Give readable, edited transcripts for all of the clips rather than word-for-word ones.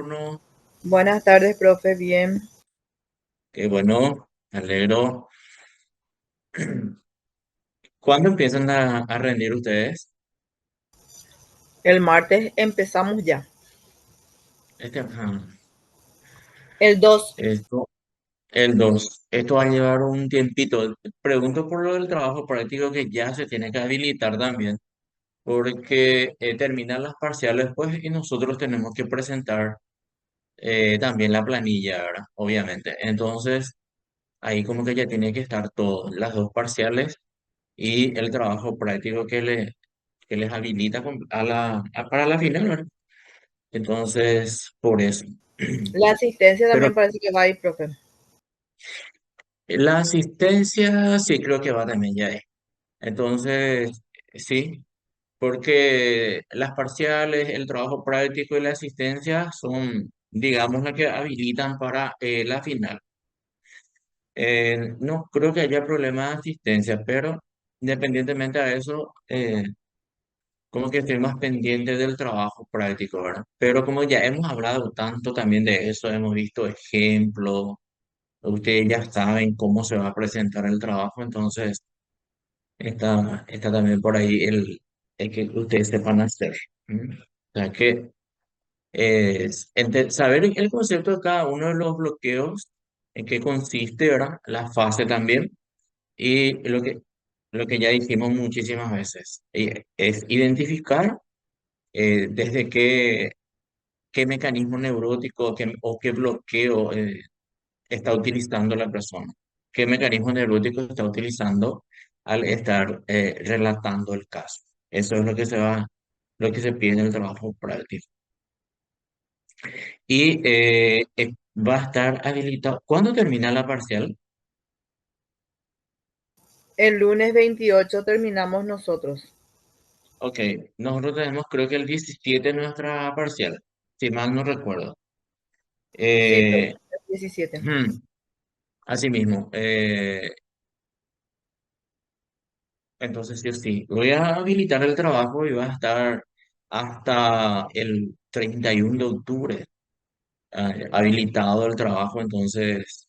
teléfono. Buenas tardes, profe. Bien. Qué bueno, me alegro. ¿Cuándo empiezan a rendir ustedes? El martes empezamos ya. Ajá, El 2. esto, el 2. Esto va a llevar un tiempito. Pregunto por lo del trabajo práctico que ya se tiene que habilitar también, porque terminan las parciales pues y nosotros tenemos que presentar también la planilla, ¿verdad? Obviamente. Entonces, ahí como que ya tiene que estar todo, las dos parciales y el trabajo práctico que les habilita para la final, ¿verdad? Entonces, por eso. La asistencia Pero también parece que va a ir, profe. la asistencia sí creo que va también ya ahí. Entonces, sí, porque las parciales, el trabajo práctico y la asistencia son, digamos, las que habilitan para la final. No creo que haya problema de asistencia, pero independientemente de eso, como que estoy más pendiente del trabajo práctico, ¿verdad? Pero como ya hemos hablado tanto también de eso, hemos visto ejemplos, ustedes ya saben cómo se va a presentar el trabajo, entonces está también por ahí el que ustedes sepan hacer. ¿Mm? O sea que saber el concepto de cada uno de los bloqueos, en qué consiste, ¿verdad? La fase también, y lo que ya dijimos muchísimas veces, es identificar desde qué mecanismo neurótico o qué bloqueo está utilizando la persona, qué mecanismo neurótico está utilizando al estar relatando el caso. Eso es lo que se pide en el trabajo práctico. Y va a estar habilitado. ¿Cuándo termina la parcial? El lunes 28 terminamos nosotros. Ok, nosotros tenemos creo que el 17 nuestra parcial, si mal no recuerdo. Sí, profe. Eh, El 17. Así mismo. Entonces, sí, o sí, voy a habilitar el trabajo y va a estar hasta el 31 de octubre habilitado el trabajo, entonces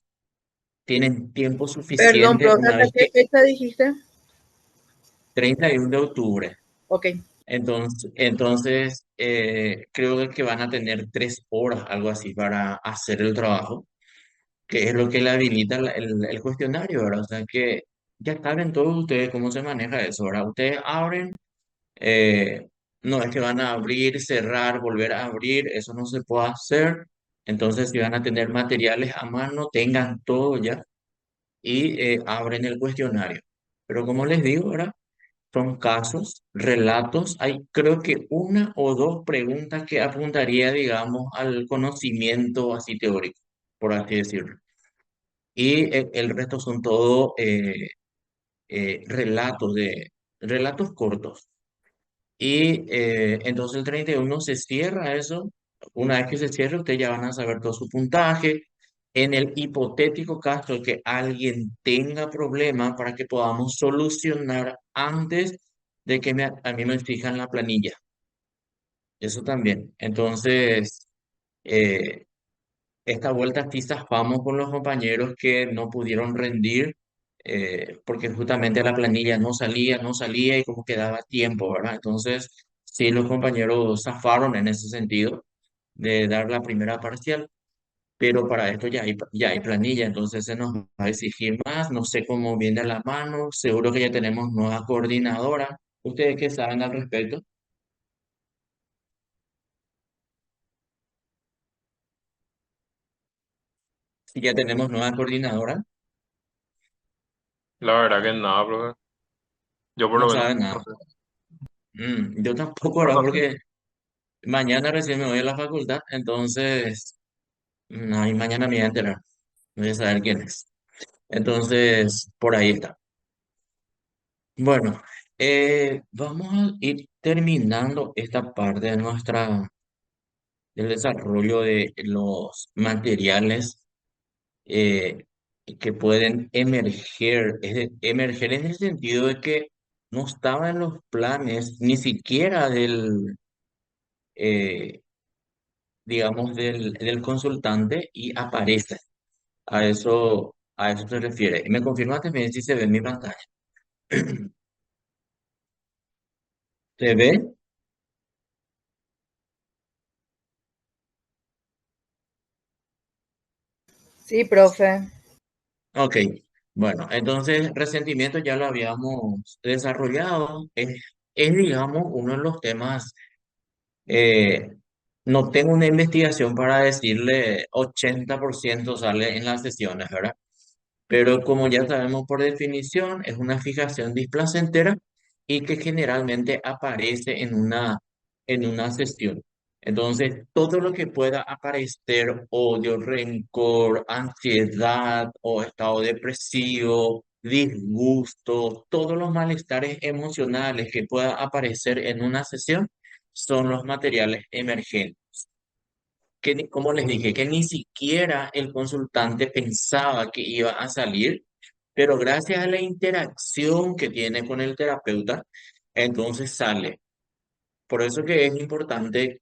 tienen tiempo Perdón, suficiente profe, una ¿hasta vez qué que fecha dijiste? 31 de octubre. Ok. Entonces, creo que van a tener 3 horas, algo así, para hacer el trabajo, que es lo que le habilita el cuestionario, ¿verdad? O sea que ya saben todos ustedes cómo se maneja eso, ¿verdad? Ustedes abren. Eh, no es que van a abrir, cerrar, volver a abrir, eso no se puede hacer. Entonces, si van a tener materiales a mano, tengan todo ya y abren el cuestionario. Pero como les digo, ahora son casos, relatos. Hay creo que una o dos preguntas que apuntaría, digamos, al conocimiento así teórico, por así decirlo. Y el resto son todo relatos cortos. Y entonces el 31 se cierra eso. Una vez que se cierre, ustedes ya van a saber todo su puntaje. En el hipotético caso de que alguien tenga problema para que podamos solucionar antes de que a mí me fijan la planilla. Eso también. Entonces, eh, esta vuelta sí zafamos con los compañeros que no pudieron rendir, porque justamente la planilla no salía y como que daba tiempo, ¿verdad? Entonces, sí, los compañeros zafaron en ese sentido de dar la primera parcial, pero para esto ya hay planilla, entonces se nos va a exigir más, no sé cómo viene a la mano, seguro que ya tenemos nueva coordinadora. ¿Ustedes qué saben al respecto? Si ya tenemos nueva coordinadora, La verdad que nada, profe. Yo por no lo menos saben no nada. sé. Yo tampoco, No, ¿verdad? no sé. Porque mañana recién me voy a la facultad, entonces, ay, mañana me voy a enterar, voy a saber quién es. Entonces, por ahí está. Bueno, vamos a ir terminando esta parte de del desarrollo de los materiales eh, que pueden emerger, emerger en el sentido de que no estaba en los planes ni siquiera digamos, del consultante y aparece. A eso se refiere. ¿Me confirmaste? Me dice si se ve en mi pantalla. ¿Se ve? Sí, profe. Ok. Bueno, entonces resentimiento ya lo habíamos desarrollado. Digamos, uno de los temas. eh, no tengo una investigación para decirle 80% sale en las sesiones, ¿verdad? Pero como ya sabemos por definición, es una fijación displacentera y que generalmente aparece en una sesión. Entonces, todo lo que pueda aparecer, odio, rencor, ansiedad o estado depresivo, disgusto, todos los malestares emocionales que pueda aparecer en una sesión son los materiales emergentes que, como les dije, que ni siquiera el consultante pensaba que iba a salir, pero gracias a la interacción que tiene con el terapeuta, entonces sale. Por eso que es importante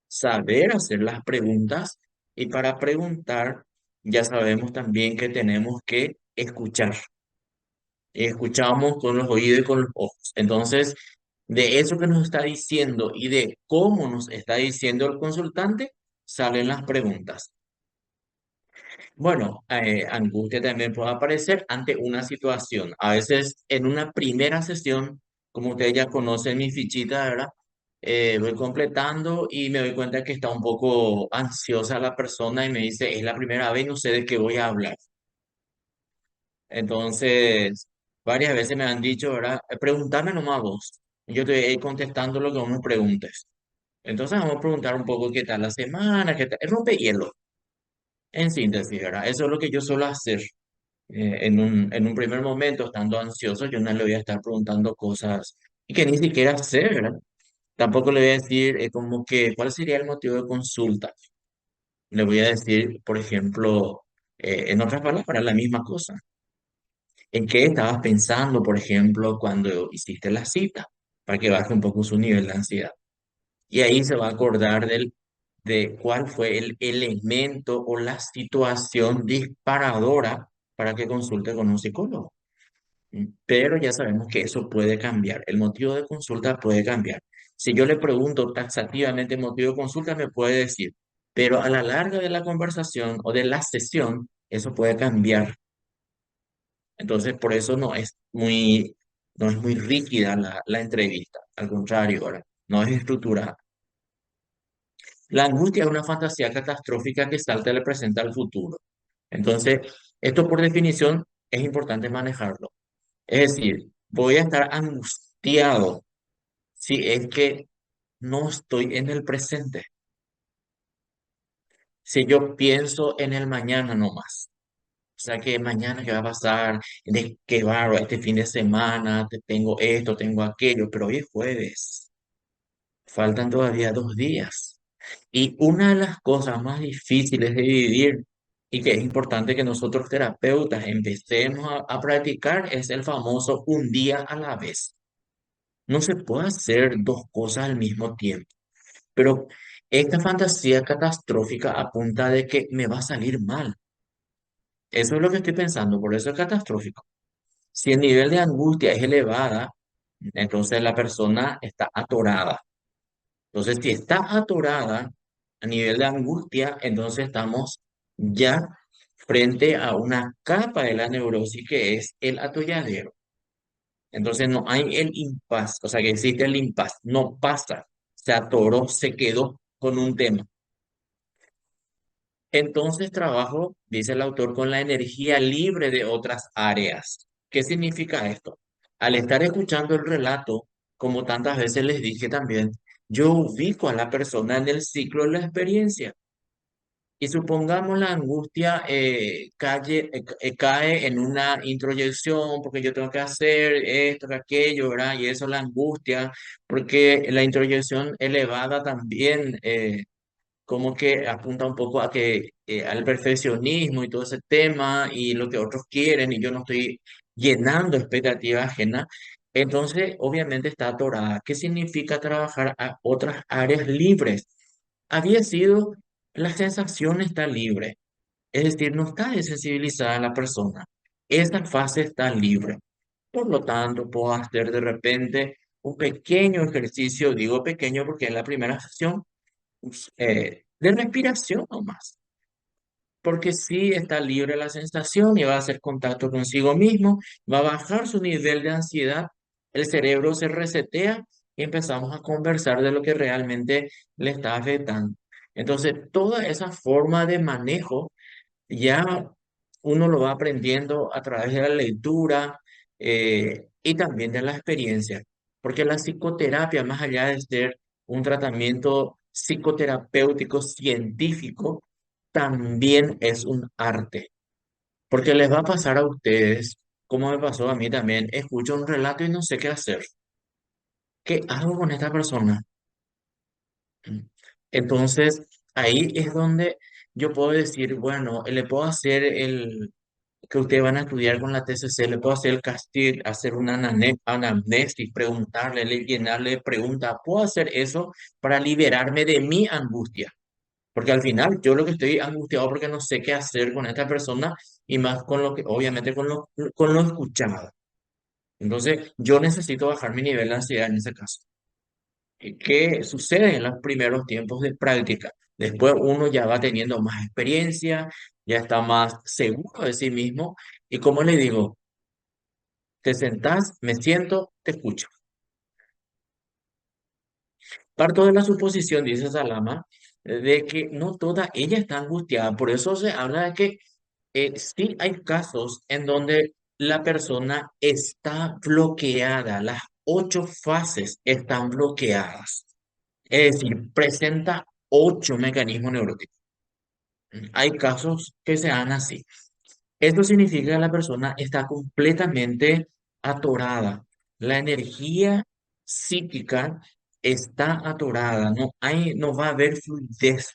saber hacer las preguntas y para preguntar ya sabemos también que tenemos que escuchar. Escuchamos con los oídos y con los ojos. Entonces, de eso que nos está diciendo y de cómo nos está diciendo el consultante, salen las preguntas. Bueno, angustia también puede aparecer ante una situación. A veces en una primera sesión, como ustedes ya conocen mi fichita, ¿verdad? Voy completando y me doy cuenta que está un poco ansiosa la persona y me dice, es la primera vez, no sé de qué voy a hablar. Entonces, varias veces me han dicho, ¿verdad? Pregúntame nomás vos. Yo te voy a ir contestando lo que vos me preguntes. Entonces vamos a preguntar un poco qué tal la semana, qué tal. Rompe hielo, en síntesis, ¿verdad? Eso es lo que yo suelo hacer. En un primer momento, estando ansioso, yo no le voy a estar preguntando cosas y que ni siquiera sé, ¿verdad? Tampoco le voy a decir como que, ¿cuál sería el motivo de consulta? Le voy a decir, por ejemplo, en otras palabras, la misma cosa. ¿En qué estabas pensando, por ejemplo, cuando hiciste la cita? Para que baje un poco su nivel de ansiedad. Y ahí se va a acordar de cuál fue el elemento o la situación disparadora para que consulte con un psicólogo. Pero ya sabemos que eso puede cambiar. El motivo de consulta puede cambiar. Si yo le pregunto taxativamente el motivo de consulta, me puede decir, pero a la larga de la conversación o de la sesión, eso puede cambiar. Entonces, por eso no es muy rígida la entrevista. Al contrario, ¿verdad? No es estructurada. La angustia es una fantasía catastrófica que salta del presente al futuro. Entonces, esto por definición es importante manejarlo. Es decir, voy a estar angustiado si es que no estoy en el presente. Si yo pienso en el mañana nomás. O sea, que mañana qué va a pasar, de qué barro, este fin de semana, tengo esto, tengo aquello, pero hoy es jueves. Faltan todavía 2 días. Y una de las cosas más difíciles de vivir y que es importante que nosotros terapeutas empecemos a practicar es el famoso un día a la vez. No se puede hacer dos cosas al mismo tiempo, pero esta fantasía catastrófica apunta de que me va a salir mal. Eso es lo que estoy pensando, por eso es catastrófico. Si el nivel de angustia es elevada, entonces la persona está atorada. Entonces, si está atorada a nivel de angustia, entonces estamos ya frente a una capa de la neurosis que es el atolladero. Entonces no hay el impas, o sea que existe el impas, no pasa, se atoró, se quedó con un tema. Entonces trabajo, dice el autor, con la energía libre de otras áreas. ¿Qué significa esto? Al estar escuchando el relato, como tantas veces les dije también, yo ubico a la persona en el ciclo de la experiencia. Y supongamos la angustia cae en una introyección porque yo tengo que hacer esto, aquello, ¿verdad? Y eso es la angustia, porque la introyección elevada también como que apunta un poco a que al perfeccionismo y todo ese tema y lo que otros quieren y yo no estoy llenando expectativas ajenas. Entonces, obviamente está atorada. ¿Qué significa trabajar a otras áreas libres? había sido, la sensación está libre, es decir, no está desensibilizada la persona. Esa fase está libre. Por lo tanto, puedo hacer de repente un pequeño ejercicio, digo pequeño porque es la primera sesión, de respiración nomás, porque sí está libre la sensación y va a hacer contacto consigo mismo, va a bajar su nivel de ansiedad, el cerebro se resetea y empezamos a conversar de lo que realmente le está afectando. Entonces, toda esa forma de manejo ya uno lo va aprendiendo a través de la lectura y también de la experiencia, porque la psicoterapia, más allá de ser un tratamiento psicoterapéutico científico, también es un arte, porque les va a pasar a ustedes, como me pasó a mí también, escucho un relato y no sé qué hacer. ¿Qué hago con esta persona? Entonces, ahí es donde yo puedo decir, bueno, le puedo hacer el que ustedes van a estudiar con la TCC, le puedo hacer el casting, hacer una anamnesis, preguntarle, llenarle preguntas. Puedo hacer eso para liberarme de mi angustia. Porque al final yo lo que estoy angustiado porque no sé qué hacer con esta persona y más con lo que, obviamente, con lo escuchado. Entonces, yo necesito bajar mi nivel de ansiedad en ese caso. ¿Qué sucede en los primeros tiempos de práctica? Después uno ya va teniendo más experiencia, ya está más seguro de sí mismo y como le digo, te sentás, me siento, te escucho. Parto de la suposición, dice Salama, de que no toda ella está angustiada. Por eso se habla de que sí hay casos en donde la persona está bloqueada, las 8 fases están bloqueadas. Es decir, presenta 8 mecanismos neuróticos. Hay casos que se dan así. Esto significa que la persona está completamente atorada. La energía psíquica está atorada. No va a haber fluidez,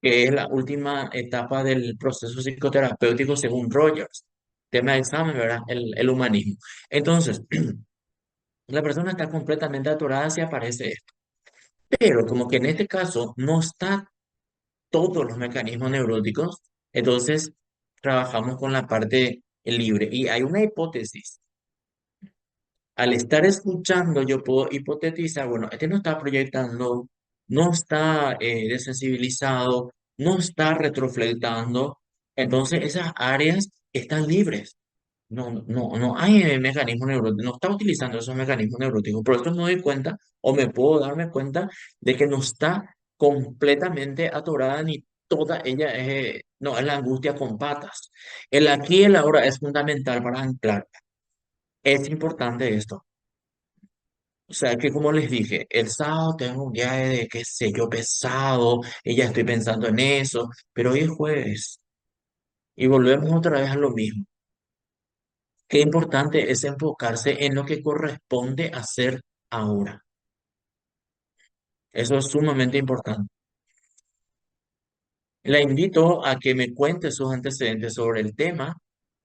que es la última etapa del proceso psicoterapéutico según Rogers. Tema de examen, ¿verdad? El humanismo. Entonces, la persona está completamente atorada si aparece esto. Pero como que en este caso no está todos los mecanismos neuróticos, entonces trabajamos con la parte libre. Y hay una hipótesis. Al estar escuchando, yo puedo hipotetizar, bueno, este no está proyectando, no está desensibilizado, no está retroflectando, entonces esas áreas están libres. No hay mecanismo neurótico, no está utilizando esos mecanismos neuróticos. Por eso me doy cuenta o me puedo darme cuenta de que no está completamente atorada ni toda ella no, es la angustia con patas. El aquí y el ahora es fundamental para anclar. Es importante esto. O sea, que como les dije, el sábado tengo un viaje de, qué sé yo, pesado, y ya estoy pensando en eso, pero hoy es jueves y volvemos otra vez a lo mismo. Qué importante es enfocarse en lo que corresponde hacer ahora. Eso es sumamente importante. La invito a que me cuente sus antecedentes sobre el tema.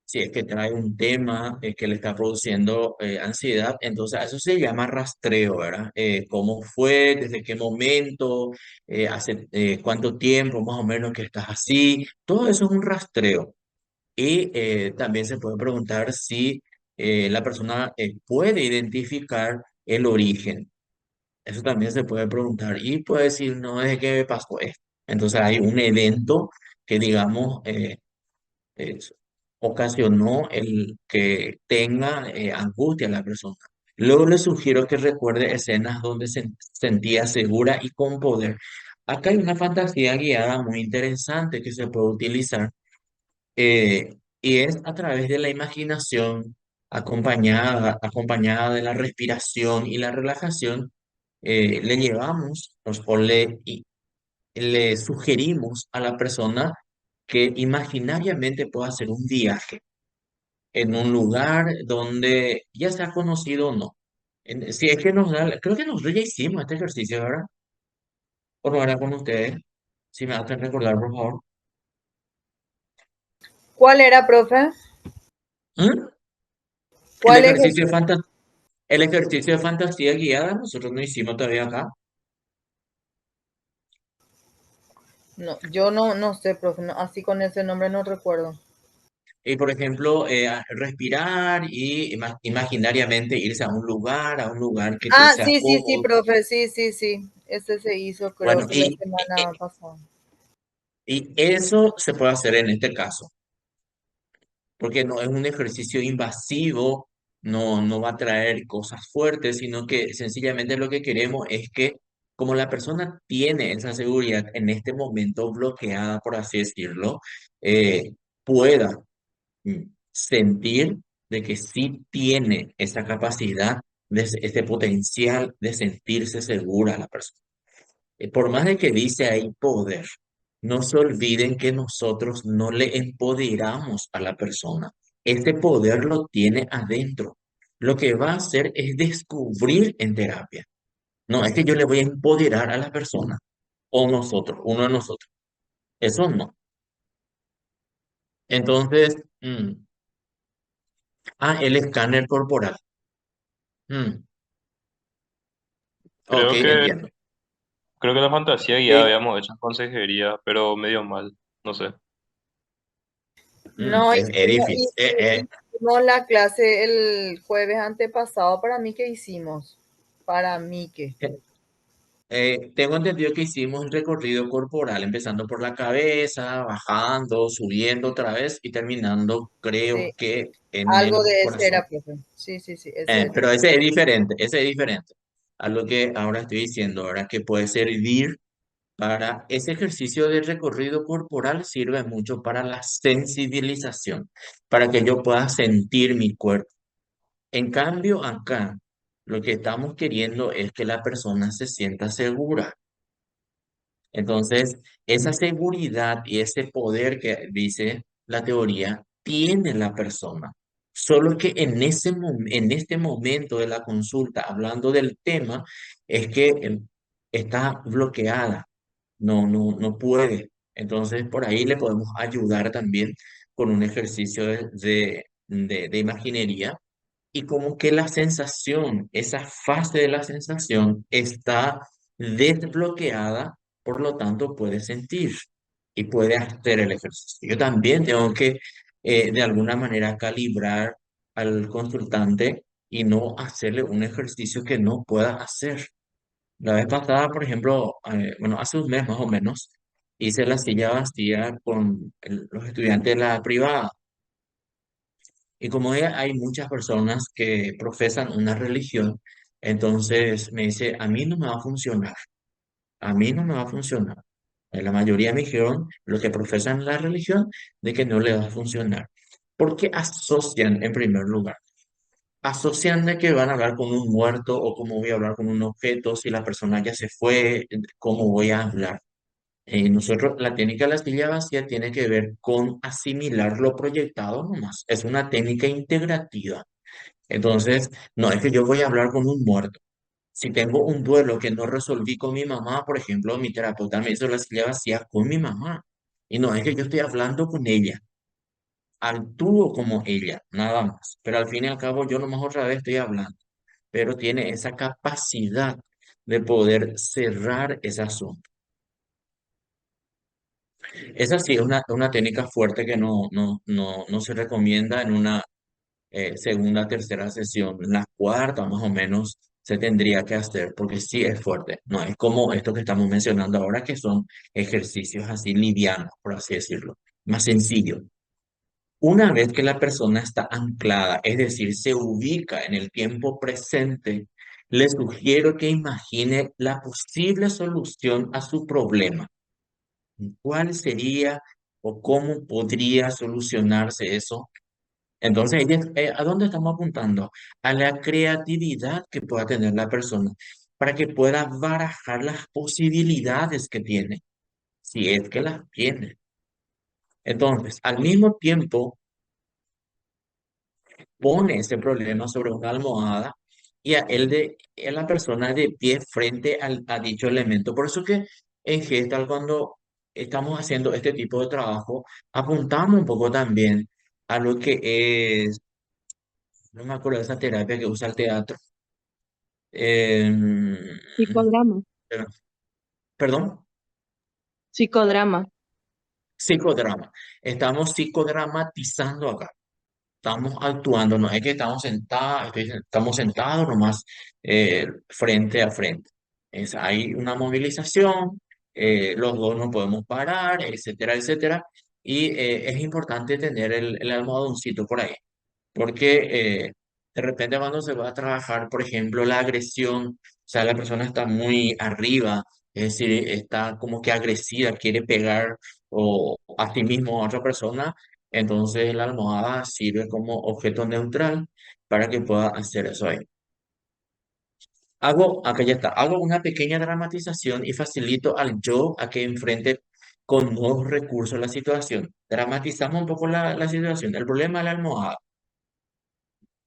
Si es que trae un tema que le está produciendo ansiedad, entonces a eso se llama rastreo, ¿verdad? ¿Cómo fue? ¿Desde qué momento? ¿Hace cuánto tiempo más o menos que estás así? Todo eso es un rastreo. Y también se puede preguntar si la persona puede identificar el origen. Eso también se puede preguntar. Y puede decir, no, es que me pasó esto. Entonces hay un evento que, digamos, es- ocasionó el que tenga angustia a la persona. Luego le sugiero que recuerde escenas donde se sentía segura y con poder. Acá hay una fantasía guiada muy interesante que se puede utilizar y es a través de la imaginación acompañada de la respiración y la relajación. Le llevamos y le sugerimos a la persona que imaginariamente pueda hacer un viaje en un lugar donde ya sea conocido o no. Si es que nos da, creo que nosotros ya hicimos este ejercicio, ¿verdad? ¿O no era con ustedes? Si me hacen recordar, por favor. ¿Cuál era, profe? ¿Mm? El ¿Cuál ejercicio ejercicio? de el ejercicio de fantasía guiada, nosotros no hicimos todavía acá. No, yo no sé, profe, así con ese nombre no recuerdo. Y por ejemplo, respirar y imaginariamente irse a un lugar que te Ah, sea sí, sí, sí, cómodo. profe, sí, sí, sí. Ese se hizo creo Bueno, que la semana pasada. y eso se puede hacer en este caso, porque no es un ejercicio invasivo, no va a traer cosas fuertes, sino que sencillamente lo que queremos es que como la persona tiene esa seguridad en este momento bloqueada, por así decirlo, pueda sentir de que sí tiene esa capacidad, ese potencial de sentirse segura la persona. Por más de que dice ahí poder, no se olviden que nosotros no le empoderamos a la persona. Este poder lo tiene adentro. Lo que va a hacer es descubrir en terapia. No, es que yo le voy a empoderar a la persona o nosotros, uno de nosotros. Eso no. Entonces, el escáner corporal. Mm, ok, Creo que, entiendo. creo que la fantasía ya Eh, habíamos hecho en consejería, pero medio mal, no sé. No, es difícil. hicimos la clase el jueves antepasado. Para mí, ¿qué hicimos? Para mí, ¿qué? Tengo entendido que hicimos un recorrido corporal, empezando por la cabeza, bajando, subiendo otra vez y terminando, creo Sí, que en algo el de ese corazón. era, profe. Sí, sí, sí, ese era. Pero ese es diferente a lo que ahora estoy diciendo, ahora que puede servir para ese ejercicio de recorrido corporal, sirve mucho para la sensibilización, para que yo pueda sentir mi cuerpo. En cambio, acá, lo que estamos queriendo es que la persona se sienta segura. Entonces, esa seguridad y ese poder que dice la teoría tiene la persona. Solo que en este momento de la consulta, hablando del tema, es que está bloqueada, no puede. Entonces, por ahí le podemos ayudar también con un ejercicio de imaginería y como que la sensación, esa fase de la sensación está desbloqueada, por lo tanto puede sentir y puede hacer el ejercicio. Yo también tengo que de alguna manera calibrar al consultante y no hacerle un ejercicio que no pueda hacer. La vez pasada, por ejemplo, bueno, hace un mes más o menos, hice la silla vacía con los estudiantes de la privada. Y como hay muchas personas que profesan una religión, entonces me dice, a mí no me va a funcionar, a mí no me va a funcionar. La mayoría me dijeron, los que profesan la religión, de que no le va a funcionar. Porque asocian, en primer lugar, asocian de que van a hablar con un muerto o cómo voy a hablar con un objeto si la persona ya se fue, cómo voy a hablar. Nosotros, la técnica de la silla vacía tiene que ver con asimilar lo proyectado nomás. Es una técnica integrativa. Entonces, no es que yo voy a hablar con un muerto. Si tengo un duelo que no resolví con mi mamá, por ejemplo, mi terapeuta me hizo la silla vacía con mi mamá. Y no es que yo estoy hablando con ella, actúo como ella, nada más. Pero al fin y al cabo, yo nomás otra vez estoy hablando. Pero tiene esa capacidad de poder cerrar ese asunto. Esa sí es una técnica fuerte que no se recomienda en una segunda, tercera sesión. La cuarta más o menos se tendría que hacer porque sí es fuerte. No es como esto que estamos mencionando ahora, que son ejercicios así livianos, por así decirlo, más sencillo. Una vez que la persona está anclada, es decir, se ubica en el tiempo presente, le sugiero que imagine la posible solución a su problema. ¿Cuál sería o cómo podría solucionarse eso? Entonces, ¿a dónde estamos apuntando? A la creatividad que pueda tener la persona para que pueda barajar las posibilidades que tiene, si es que las tiene. Entonces, al mismo tiempo, pone ese problema sobre una almohada y a la persona de pie frente a dicho elemento. Por eso que en Gestal, cuando estamos haciendo este tipo de trabajo, apuntamos un poco también a lo que es, no me acuerdo de esa terapia que usa el teatro. Em, Psicodrama. Perdón. Psicodrama. Psicodrama. Estamos psicodramatizando acá. Estamos actuando, no es que estamos sentados, estamos sentados nomás frente a frente. Hay una movilización, los dos no podemos parar, etcétera, etcétera. Y es importante tener el almohadoncito por ahí, porque de repente cuando se va a trabajar, por ejemplo, la agresión, o sea, la persona está muy arriba, es decir, está como que agresiva, quiere pegar o a sí mismo a otra persona, entonces la almohada sirve como objeto neutral para que pueda hacer eso ahí. Acá ya está, hago una pequeña dramatización y facilito al yo a que enfrente con nuevos recursos la situación. Dramatizamos un poco la situación. El problema de la almohada,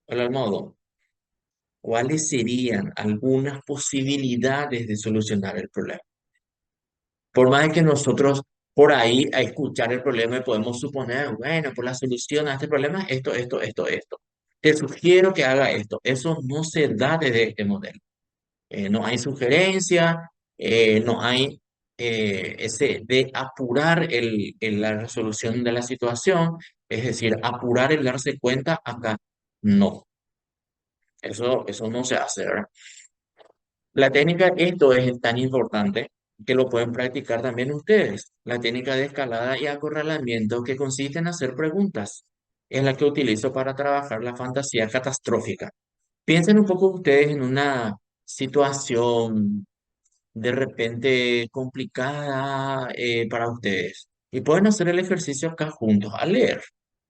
el almohadón. ¿Cuáles serían algunas posibilidades de solucionar el problema? Por más de que nosotros por ahí a escuchar el problema y podemos suponer, bueno, por la solución a este problema, esto. Te sugiero que haga esto. Eso no se da desde este modelo. No hay sugerencia, no hay ese de apurar la resolución de la situación, es decir, apurar el darse cuenta acá. No, eso no se hace, ¿verdad? La técnica, esto es tan importante que lo pueden practicar también ustedes. La técnica de escalada y acorralamiento que consiste en hacer preguntas es la que utilizo para trabajar la fantasía catastrófica. Piensen un poco ustedes en una situación de repente complicada para ustedes y pueden hacer el ejercicio acá juntos a leer.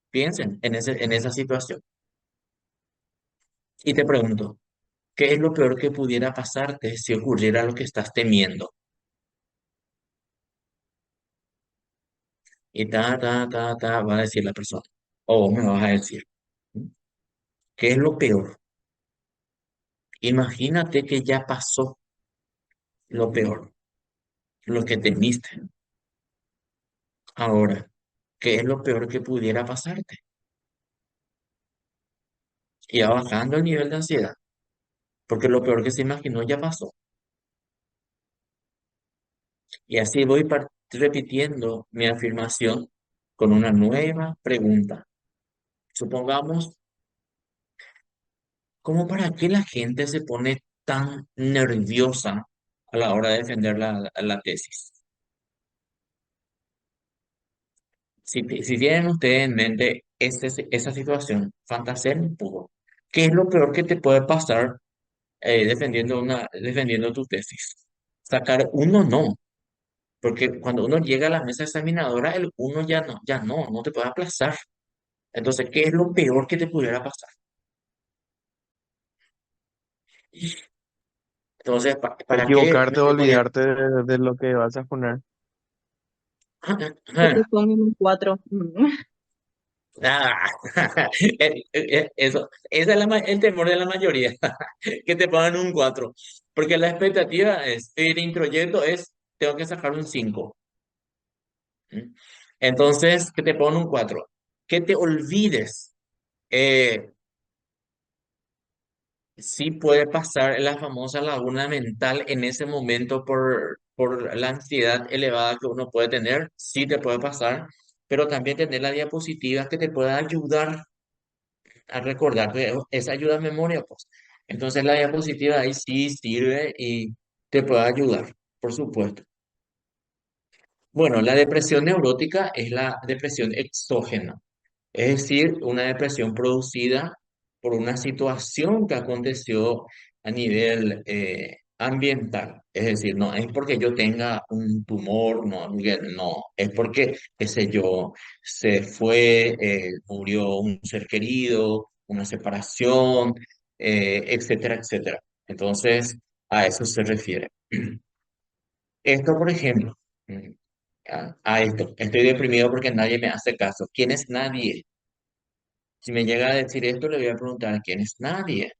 Piensen en esa situación y te pregunto, ¿qué es lo peor que pudiera pasarte si ocurriera lo que estás temiendo? Y va a decir la persona. O vos me vas a decir, ¿qué es lo peor? Imagínate que ya pasó lo peor, lo que temiste. Ahora, ¿qué es lo peor que pudiera pasarte? Y va bajando el nivel de ansiedad, porque lo peor que se imaginó ya pasó. Y así voy repitiendo mi afirmación con una nueva pregunta. Supongamos, ¿cómo para qué la gente se pone tan nerviosa a la hora de defender la tesis? Si tienen ustedes en mente esa situación, fantaseen un poco. ¿Qué es lo peor que te puede pasar defendiendo tu tesis? Sacar uno no, porque cuando uno llega a la mesa examinadora, el uno no te puede aplazar. Entonces, ¿qué es lo peor que te pudiera pasar? Entonces, ¿para qué Equivocarte o me ponía? olvidarte de lo que vas a poner. Que te pongan un 4. Ah, esa es el temor de la mayoría, que te pongan un 4 porque la expectativa es, el introyecto es, tengo que sacar un 5. ¿Mm? Entonces, que te pongan un 4 que te olvides, eh, sí puede pasar la famosa laguna mental en ese momento por la ansiedad elevada que uno puede tener, sí te puede pasar, pero también tener la diapositiva que te pueda ayudar a recordar que esa ayuda a memoria, pues. Entonces la diapositiva ahí sí sirve y te puede ayudar, por supuesto. Bueno, la depresión neurótica es la depresión exógena, es decir, una depresión producida por una situación que aconteció a nivel ambiental. Es decir, no es porque yo tenga un tumor, no, es porque, qué sé yo, se fue, murió un ser querido, una separación, etcétera, etcétera. Entonces, a eso se refiere. Esto, por ejemplo, mm, a esto, estoy deprimido porque nadie me hace caso. ¿Quién es nadie? Si me llega a decir esto, le voy a preguntar quién es nadie.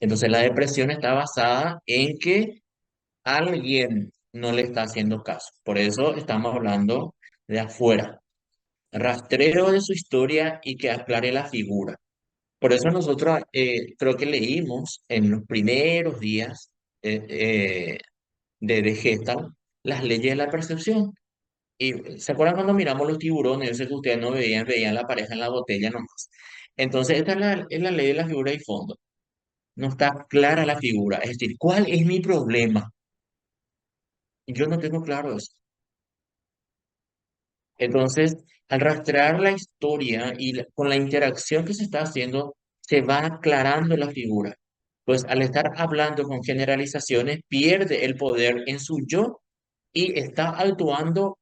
Entonces la depresión está basada en que alguien no le está haciendo caso. Por eso estamos hablando de afuera. Rastreo de su historia y que aclare la figura. Por eso nosotros creo que leímos en los primeros días de Gestalt las leyes de la percepción. Y ¿se acuerdan cuando miramos los tiburones? Yo sé que ustedes no veían, veían la pareja en la botella nomás. Entonces, esta es la ley de la figura y fondo. No está clara la figura. Es decir, ¿cuál es mi problema? Yo no tengo claro eso. Entonces, al rastrear la historia y con la interacción que se está haciendo, se va aclarando la figura. Pues al estar hablando con generalizaciones, pierde el poder en su yo y está actuando.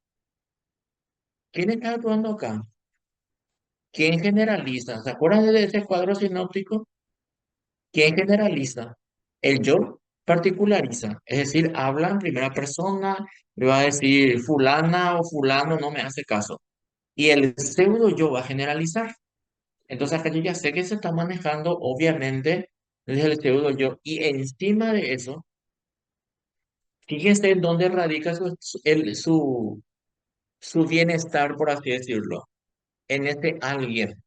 ¿Quién está actuando acá? ¿Quién generaliza? ¿Se acuerdan de ese cuadro sinóptico? ¿Quién generaliza? El yo particulariza, es decir, habla en primera persona, le va a decir fulana o fulano no me hace caso. Y el pseudo yo va a generalizar. Entonces acá yo ya sé que se está manejando, obviamente, desde el pseudo yo. Y encima de eso, fíjense en dónde radica su bienestar, por así decirlo. En ese alguien.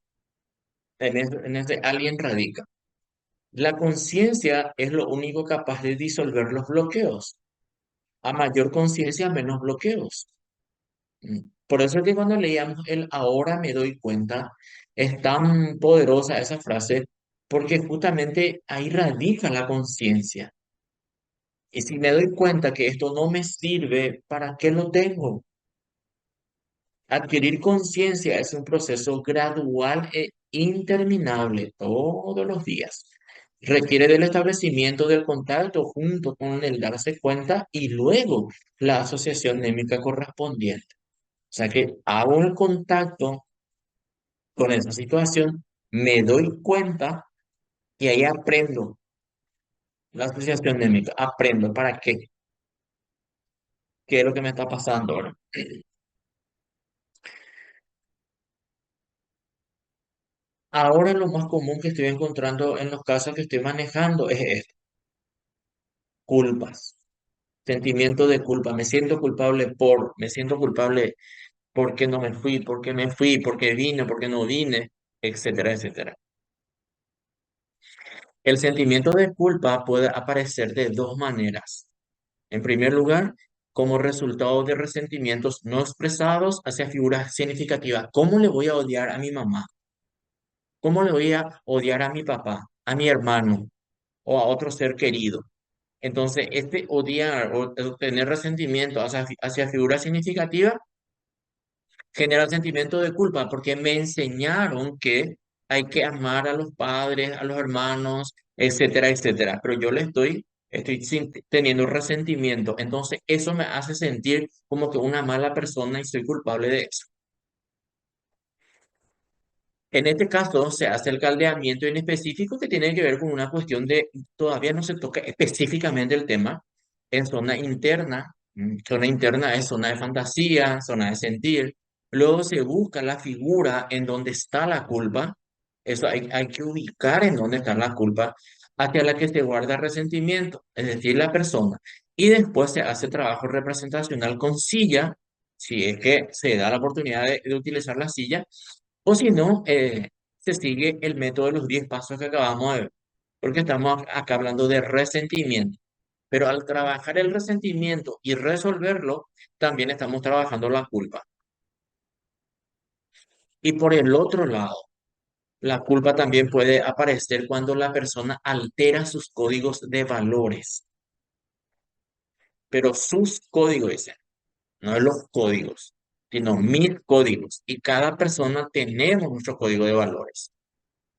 En ese alguien radica. La conciencia es lo único capaz de disolver los bloqueos. A mayor conciencia, menos bloqueos. Por eso es que cuando leíamos el ahora me doy cuenta, es tan poderosa esa frase, porque justamente ahí radica la conciencia. Y si me doy cuenta que esto no me sirve, ¿para qué lo tengo? Adquirir conciencia es un proceso gradual e interminable todos los días. Requiere del establecimiento del contacto junto con el darse cuenta y luego la asociación némica correspondiente. O sea que hago el contacto con esa situación, me doy cuenta y ahí aprendo la asociación némica. Aprendo para qué, qué es lo que me está pasando ahora. Ahora lo más común que estoy encontrando en los casos que estoy manejando es esto, culpas. Sentimiento de culpa, me siento culpable porque no me fui, porque me fui, porque vine, porque no vine, etcétera, etcétera. El sentimiento de culpa puede aparecer de dos maneras. En primer lugar, como resultado de resentimientos no expresados hacia figuras significativas. ¿Cómo le voy a odiar a mi mamá? ¿Cómo le voy a odiar a mi papá, a mi hermano o a otro ser querido? Entonces, este odiar o tener resentimiento hacia figuras significativas genera sentimiento de culpa porque me enseñaron que hay que amar a los padres, a los hermanos, etcétera, etcétera. Pero yo teniendo resentimiento. Entonces, eso me hace sentir como que una mala persona y soy culpable de eso. En este caso, se hace el caldeamiento en específico que tiene que ver con una cuestión de, todavía no se toca específicamente el tema, en zona interna. Zona interna es zona de fantasía, zona de sentir. Luego se busca la figura en donde está la culpa. Eso hay que ubicar en dónde está la culpa, hacia la que se guarda resentimiento, es decir, la persona. Y después se hace trabajo representacional con silla, si es que se da la oportunidad de utilizar la silla o si no, se sigue el método de los 10 pasos que acabamos de ver, porque estamos acá hablando de resentimiento. Pero al trabajar el resentimiento y resolverlo, también estamos trabajando la culpa. Y por el otro lado, la culpa también puede aparecer cuando la persona altera sus códigos de valores, pero sus códigos, dicen, no es los códigos, sino mis códigos. Y cada persona tenemos nuestro código de valores.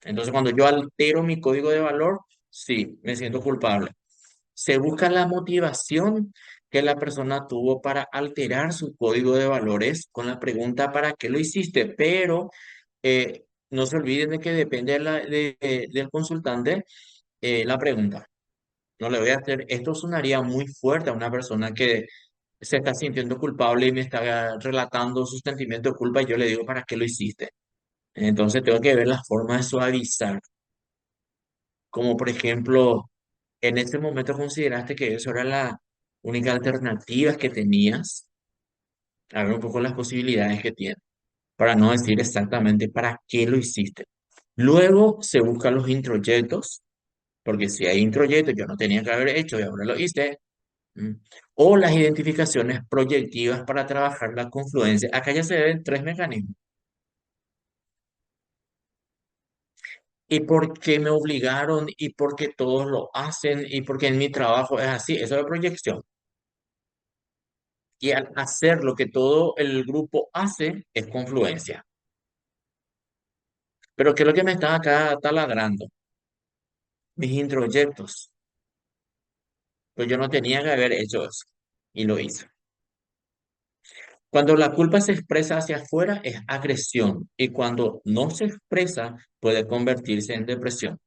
Entonces, cuando yo altero mi código de valor, sí, me siento culpable. Se busca la motivación que la persona tuvo para alterar su código de valores con la pregunta ¿para qué lo hiciste? Pero no se olviden de que depende del consultante la pregunta. No le voy a hacer, esto sonaría muy fuerte a una persona que se está sintiendo culpable y me está relatando su sentimiento de culpa y yo le digo ¿para qué lo hiciste? Entonces tengo que ver la forma de suavizar. Como por ejemplo, en ese momento consideraste que eso era la única alternativa que tenías, a ver un poco las posibilidades que tienes, para no decir exactamente para qué lo hiciste. Luego se buscan los introyectos, porque si hay introyectos yo no tenía que haber hecho y ahora lo hice, ¿m? O las identificaciones proyectivas para trabajar la confluencia. Acá ya se ven tres mecanismos. ¿Y por qué me obligaron? ¿Y por qué todos lo hacen? ¿Y por qué en mi trabajo es así? Eso es proyección. Y al hacer lo que todo el grupo hace es confluencia. Pero ¿qué es lo que me está acá taladrando? Mis introyectos. Pues yo no tenía que haber hecho eso. Y lo hice. Cuando la culpa se expresa hacia afuera es agresión. Y cuando no se expresa puede convertirse en depresión.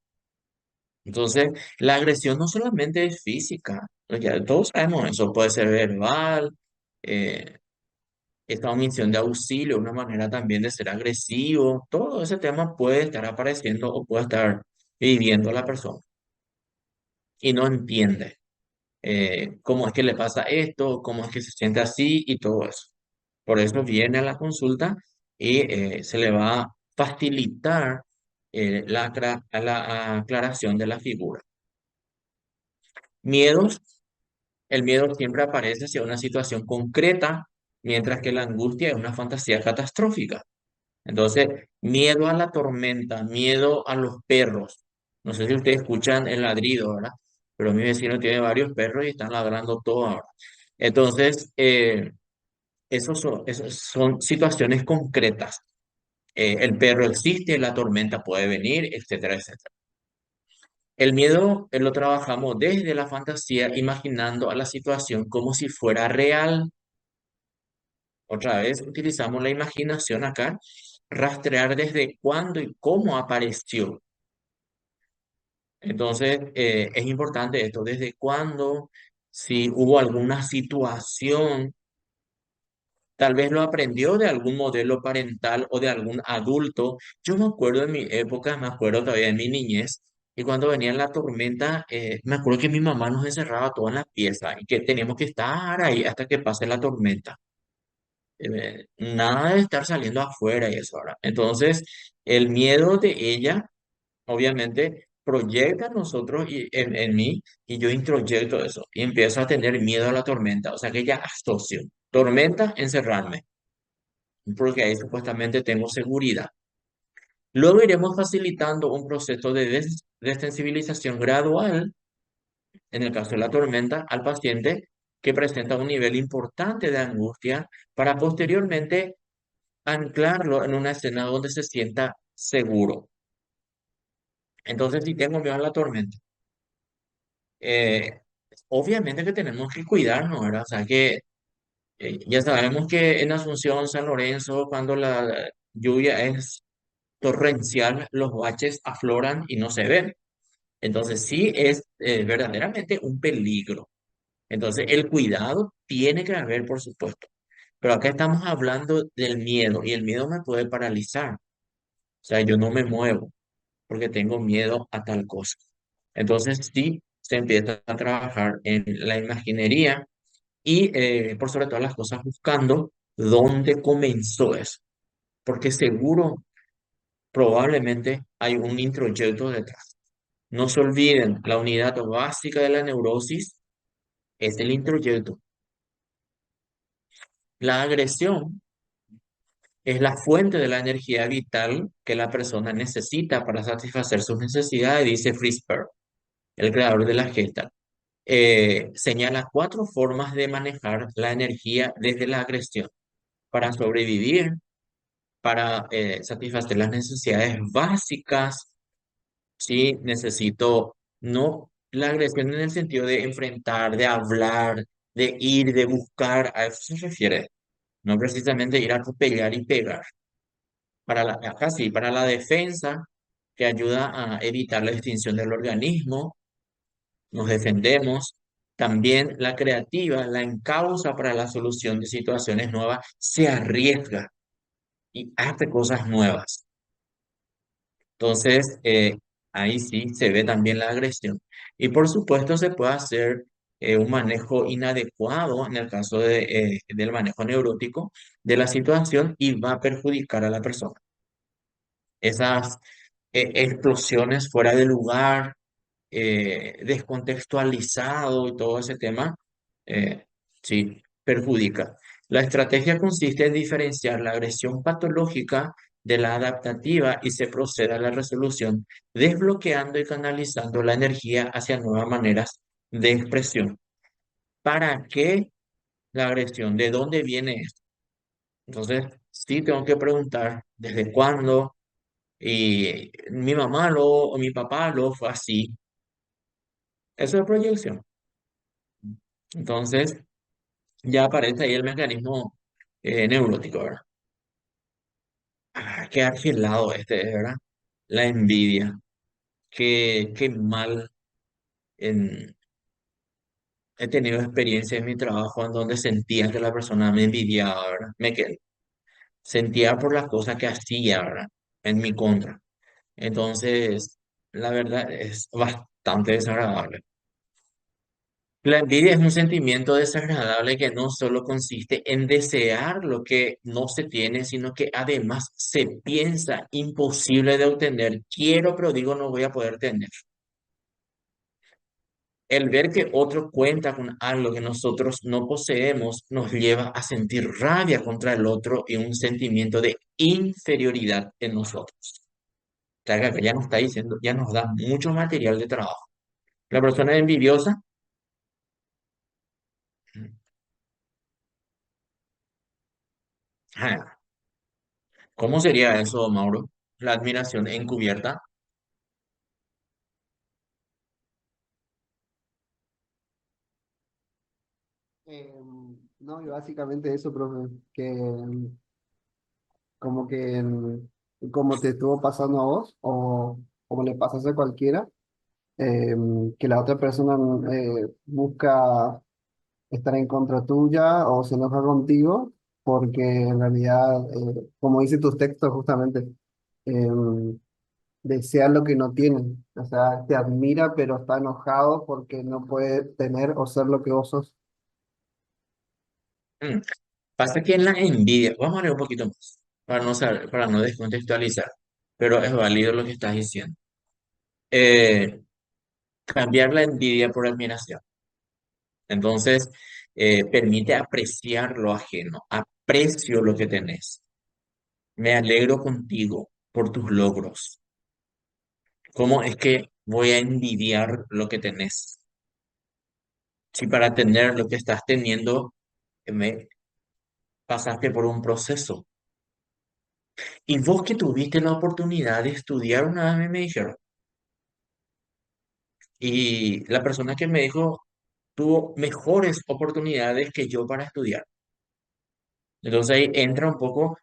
Entonces, la agresión no solamente es física. Ya todos sabemos eso. Puede ser verbal. eh, Esta omisión de auxilio, una manera también de ser agresivo. Todo ese tema puede estar apareciendo o puede estar viviendo la persona. Y no entiende. Cómo es que le pasa esto, cómo es que se siente así y todo eso. Por eso viene a la consulta y se le va a facilitar la aclaración de la figura. Miedos, el miedo siempre aparece hacia una situación concreta, mientras que la angustia es una fantasía catastrófica. Entonces, miedo a la tormenta, miedo a los perros. No sé si ustedes escuchan el ladrido, ¿verdad? Pero mi vecino tiene varios perros y están ladrando todo ahora. Entonces, esos son situaciones concretas. El perro existe, la tormenta puede venir, etcétera, etcétera. El miedo lo trabajamos desde la fantasía, imaginando a la situación como si fuera real. Otra vez utilizamos la imaginación acá, rastrear desde cuándo y cómo apareció. Entonces, es importante esto, desde cuándo, si hubo alguna situación. Tal vez lo aprendió de algún modelo parental o de algún adulto. Yo me acuerdo de mi época, me acuerdo todavía de mi niñez, y cuando venía la tormenta, me acuerdo que mi mamá nos encerraba toda en la pieza y que teníamos que estar ahí hasta que pase la tormenta. Nada de estar saliendo afuera y eso ahora. Entonces, el miedo de ella, obviamente, proyecta en nosotros y en mí, y yo introyecto eso y empiezo a tener miedo a la tormenta. O sea que ya asocio. Tormenta, encerrarme porque ahí supuestamente tengo seguridad. Luego iremos facilitando un proceso de desensibilización gradual, en el caso de la tormenta, al paciente que presenta un nivel importante de angustia para posteriormente anclarlo en una escena donde se sienta seguro. Entonces, si tengo miedo a la tormenta, eh, obviamente que tenemos que cuidarnos, ¿verdad? O sea que ya sabemos que en Asunción, San Lorenzo, cuando la lluvia es torrencial, los baches afloran y no se ven. Entonces sí es verdaderamente un peligro. Entonces el cuidado tiene que haber, por supuesto. Pero acá estamos hablando del miedo y el miedo me puede paralizar. O sea, yo no me muevo porque tengo miedo a tal cosa. Entonces sí se empieza a trabajar en la imaginería y por sobre todas las cosas buscando dónde comenzó eso. Porque seguro, probablemente hay un introyecto detrás. No se olviden, la unidad básica de la neurosis es el introyecto. La agresión es la fuente de la energía vital que la persona necesita para satisfacer sus necesidades, dice Fritz Perls, el creador de la Gestalt. Señala cuatro formas de manejar la energía desde la agresión para sobrevivir, para satisfacer las necesidades básicas. Sí, necesito, no la agresión en el sentido de enfrentar, de hablar, de ir, de buscar, a eso se refiere, no precisamente ir a atropellar y pegar. Acá sí, para la defensa, que ayuda a evitar la extinción del organismo, nos defendemos. También la creativa, la encausa para la solución de situaciones nuevas, se arriesga y hace cosas nuevas. Entonces, ahí sí se ve también la agresión. Y por supuesto se puede hacer un manejo inadecuado en el caso del manejo neurótico de la situación y va a perjudicar a la persona. Esas explosiones fuera de lugar, descontextualizado y todo ese tema, eh, sí, perjudica. La estrategia consiste en diferenciar la agresión patológica de la adaptativa y se procede a la resolución, desbloqueando y canalizando la energía hacia nuevas maneras de expresión. ¿Para qué la agresión? ¿De dónde viene esto? Entonces, sí tengo que preguntar desde cuándo y mi mamá o mi papá lo fue así. Eso es proyección. Entonces, ya aparece ahí el mecanismo neurótico, ¿verdad? Ah, qué afilado este, ¿verdad? La envidia. Qué mal. En, he tenido experiencia en mi trabajo en donde sentía que la persona me envidiaba, ¿verdad? Sentía por las cosas que hacía, ¿verdad? En mi contra. Entonces, la verdad es bastante desagradable. La envidia es un sentimiento desagradable que no solo consiste en desear lo que no se tiene, sino que además se piensa imposible de obtener. Quiero, pero digo no voy a poder tener. El ver que otro cuenta con algo que nosotros no poseemos nos lleva a sentir rabia contra el otro y un sentimiento de inferioridad en nosotros. O sea, que ya nos está diciendo, ya nos da mucho material de trabajo. La persona envidiosa, ah, ¿cómo sería eso, Mauro? La admiración encubierta. No, y básicamente eso, profe, que como que como te estuvo pasando a vos o como le pasase a cualquiera, que la otra persona busca estar en contra tuya o se enoja contigo porque en realidad, como dice tus textos justamente, desea lo que no tienen. O sea, te admira pero está enojado porque no puede tener o ser lo que vos sos. Mm. Pasa que en la envidia, vamos a leer un poquito más, para no saber, para no descontextualizar, pero es válido lo que estás diciendo. Eh, cambiar la envidia por admiración. Entonces, permite apreciar lo ajeno, aprecio lo que tenés. Me alegro contigo por tus logros. ¿Cómo es que voy a envidiar lo que tenés? Si para tener lo que estás teniendo, me pasaste por un proceso. Y vos que tuviste la oportunidad de estudiar una vez me dijeron, y la persona que me dijo tuvo mejores oportunidades que yo para estudiar. Entonces ahí entra un poco,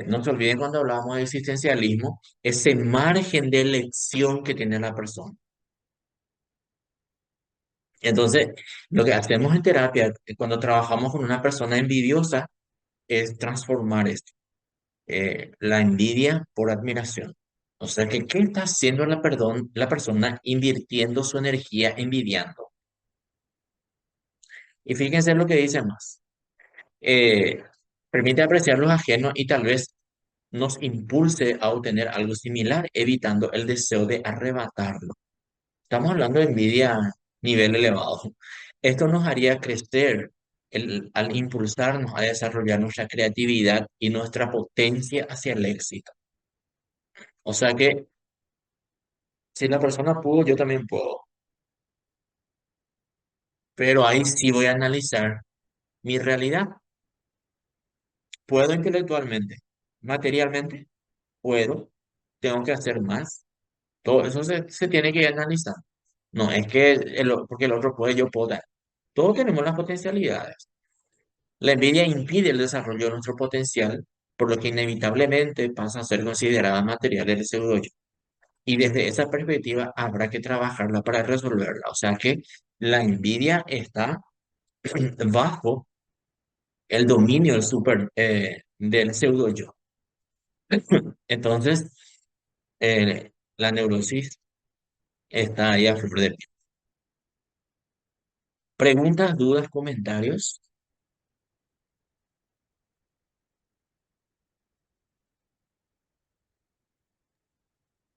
no se olviden cuando hablamos de existencialismo, ese margen de elección que tiene la persona. Entonces, lo que hacemos en terapia, cuando trabajamos con una persona envidiosa, es transformar esto, la envidia por admiración. O sea, que ¿qué está haciendo la persona invirtiendo su energía envidiando? Y fíjense lo que dice más. Eh, permite apreciar los ajenos y tal vez nos impulse a obtener algo similar, evitando el deseo de arrebatarlo. Estamos hablando de envidia a nivel elevado. Esto nos haría crecer al impulsarnos a desarrollar nuestra creatividad y nuestra potencia hacia el éxito. O sea que si la persona pudo, yo también puedo. Pero ahí sí voy a analizar mi realidad. ¿Puedo intelectualmente? ¿Materialmente? ¿Puedo? ¿Tengo que hacer más? Todo eso se tiene que analizar. No es que porque el otro puede, yo puedo dar. Todos tenemos las potencialidades. La envidia impide el desarrollo de nuestro potencial, por lo que inevitablemente pasa a ser considerada material del pseudo-yo. Y desde esa perspectiva habrá que trabajarla para resolverla. O sea que la envidia está bajo el dominio del pseudo-yo. Entonces, la neurosis está ahí a flor de piel. Preguntas, dudas, comentarios.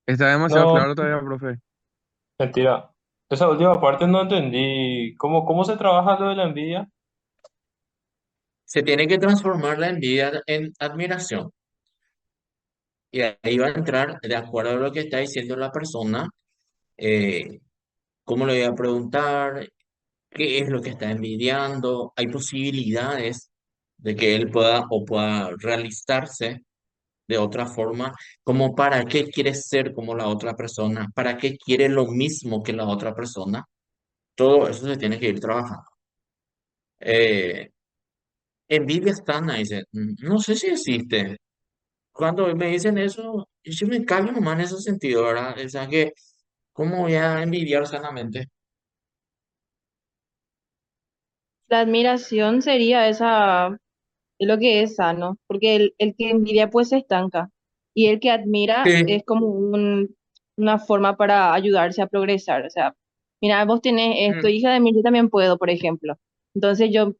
Está demasiado No, claro todavía, profe. mentira. Esa última parte no entendí. ¿Cómo se trabaja lo de la envidia? Se tiene que transformar la envidia en admiración. Y ahí va a entrar, de acuerdo a lo que está diciendo la persona, eh, cómo le voy a preguntar, qué es lo que está envidiando. Hay posibilidades de que él pueda o pueda realizarse de otra forma, como para qué quiere ser como la otra persona, para qué quiere lo mismo que la otra persona. Todo eso se tiene que ir trabajando. Eh, Envidia sana, dice, no sé si existe. Cuando me dicen eso, yo me callo nomás en ese sentido, ¿verdad? O sea que, ¿cómo voy a envidiar sanamente? La admiración sería esa, es lo que es sano, porque el que envidia pues se estanca y el que admira Sí. es como una forma para ayudarse a progresar. O sea, mira, vos tenés esto, Mm, hija de mí, yo también puedo, por ejemplo. Entonces yo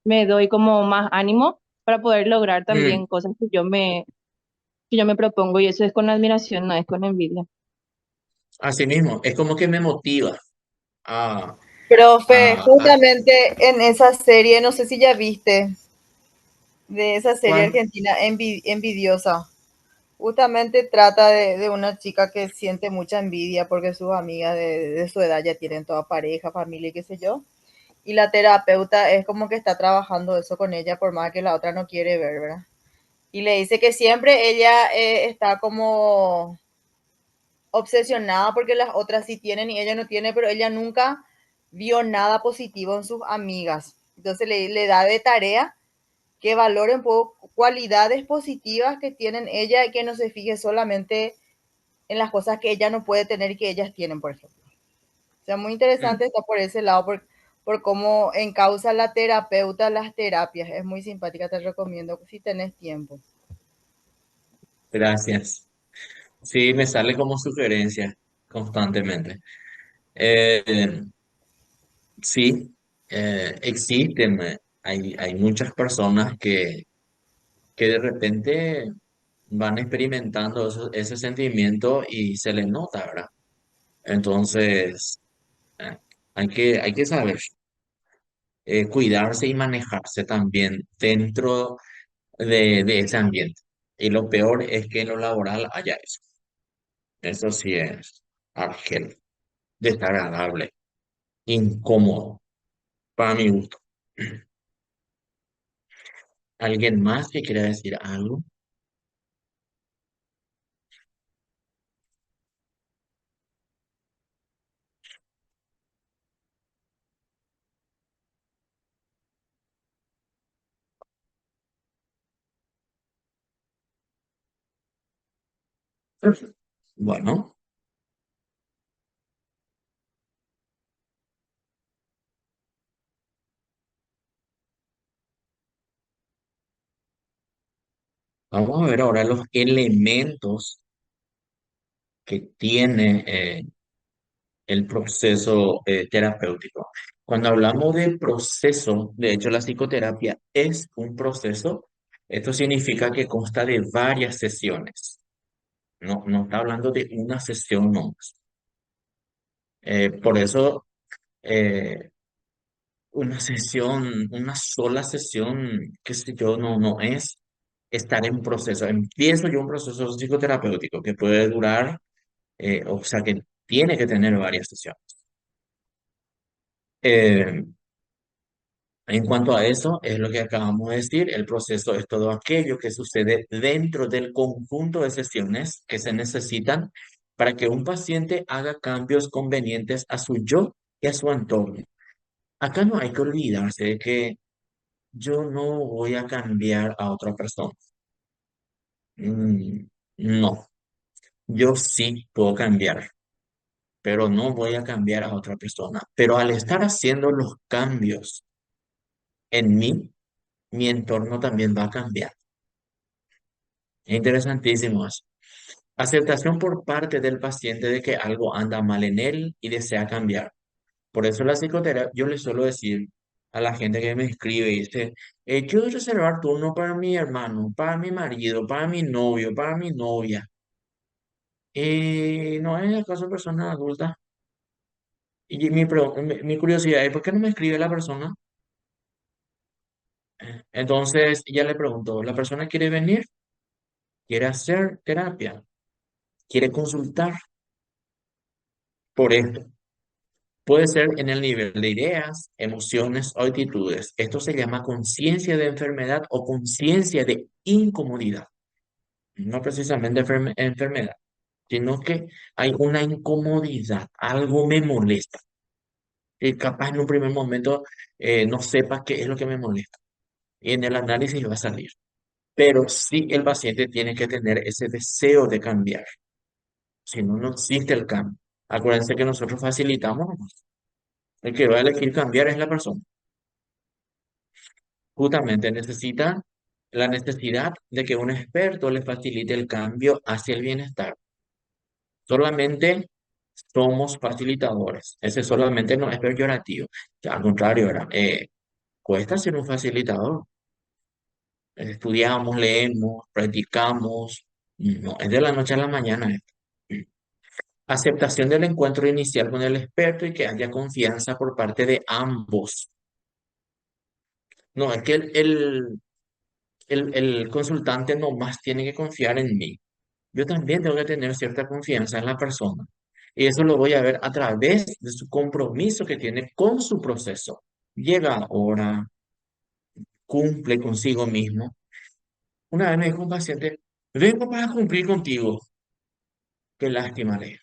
me doy como más ánimo para poder lograr mm, también cosas que yo me propongo y eso es con admiración, no es con envidia. así mismo, es como que me motiva a, Profe, a justamente en esa serie, no sé si ya viste, de esa serie ¿cuál? argentina Envidiosa, justamente trata de una chica que siente mucha envidia porque sus amigas de su edad ya tienen toda pareja, familia y qué sé yo. Y la terapeuta es como que está trabajando eso con ella por más que la otra no quiere ver, ¿verdad? Y le dice que siempre ella está como obsesionada porque las otras sí tienen y ella no tiene, pero ella nunca vio nada positivo en sus amigas. Entonces le da de tarea que valoren un poco cualidades positivas que tienen ella y que no se fije solamente en las cosas que ella no puede tener y que ellas tienen, por ejemplo. O sea, muy Mm, interesante está por ese lado, por cómo encausa la terapeuta las terapias. Es muy simpática, te recomiendo si tenés tiempo. gracias. Sí, me sale como sugerencia constantemente. Eh, sí, existen, hay muchas personas que de repente van experimentando ese sentimiento y se les nota, ¿verdad? Entonces, eh, hay que saber cuidarse y manejarse también dentro de ese ambiente. Y lo peor es que en lo laboral haya eso. Eso sí es argel, desagradable, incómodo, para mi gusto. ¿Alguien más que quiera decir algo? Bueno, vamos a ver ahora los elementos que tiene el proceso terapéutico. Cuando hablamos de proceso, de hecho la psicoterapia es un proceso. Esto significa que consta de varias sesiones. No, no está hablando de una sesión nomás. Por eso, eh, una sesión, una sola sesión, qué sé yo, no es estar en proceso. Empiezo yo un proceso psicoterapéutico que puede durar, o sea, que tiene que tener varias sesiones. Eh, En cuanto a eso, es lo que acabamos de decir, el proceso es todo aquello que sucede dentro del conjunto de sesiones que se necesitan para que un paciente haga cambios convenientes a su yo y a su entorno. Acá no hay que olvidarse de que yo no voy a cambiar a otra persona. No, yo sí puedo cambiar, pero no voy a cambiar a otra persona. Pero al estar haciendo los cambios en mí, mi entorno también va a cambiar. Es interesantísimo eso. Aceptación por parte del paciente de que algo anda mal en él y desea cambiar. Por eso la psicoterapia, yo le suelo decir a la gente que me escribe y dice, quiero reservar turno para mi hermano, para mi marido, para mi novio, para mi novia. ¿No es acaso persona adulta? Y mi curiosidad es, ¿por qué no me escribe la persona? Entonces ya le pregunto, ¿la persona quiere venir? ¿Quiere hacer terapia? ¿Quiere consultar por esto? Puede ser en el nivel de ideas, emociones o actitudes. Esto se llama conciencia de enfermedad o conciencia de incomodidad. No precisamente enfermedad, sino que hay una incomodidad, algo me molesta. Y capaz en un primer momento no sepa qué es lo que me molesta. Y en el análisis va a salir. Pero sí el paciente tiene que tener ese deseo de cambiar. Si no, no existe el cambio. Acuérdense que nosotros facilitamos nomás. El que va a elegir cambiar es la persona. Justamente necesita la necesidad de que un experto le facilite el cambio hacia el bienestar. Solamente somos facilitadores. Ese solamente no es peyorativo. Ya, al contrario, ¿verdad? Cuesta ser un facilitador. Estudiamos, leemos, practicamos. No, es de la noche a la mañana esto. Aceptación del encuentro inicial con el experto y que haya confianza por parte de ambos. No, es que el consultante no más tiene que confiar en mí. Yo también tengo que tener cierta confianza en la persona. Y eso lo voy a ver a través de su compromiso que tiene con su proceso. Llega ahora, cumple consigo mismo. Una vez me dijo un paciente, vengo para cumplir contigo. Qué lástima, le dije.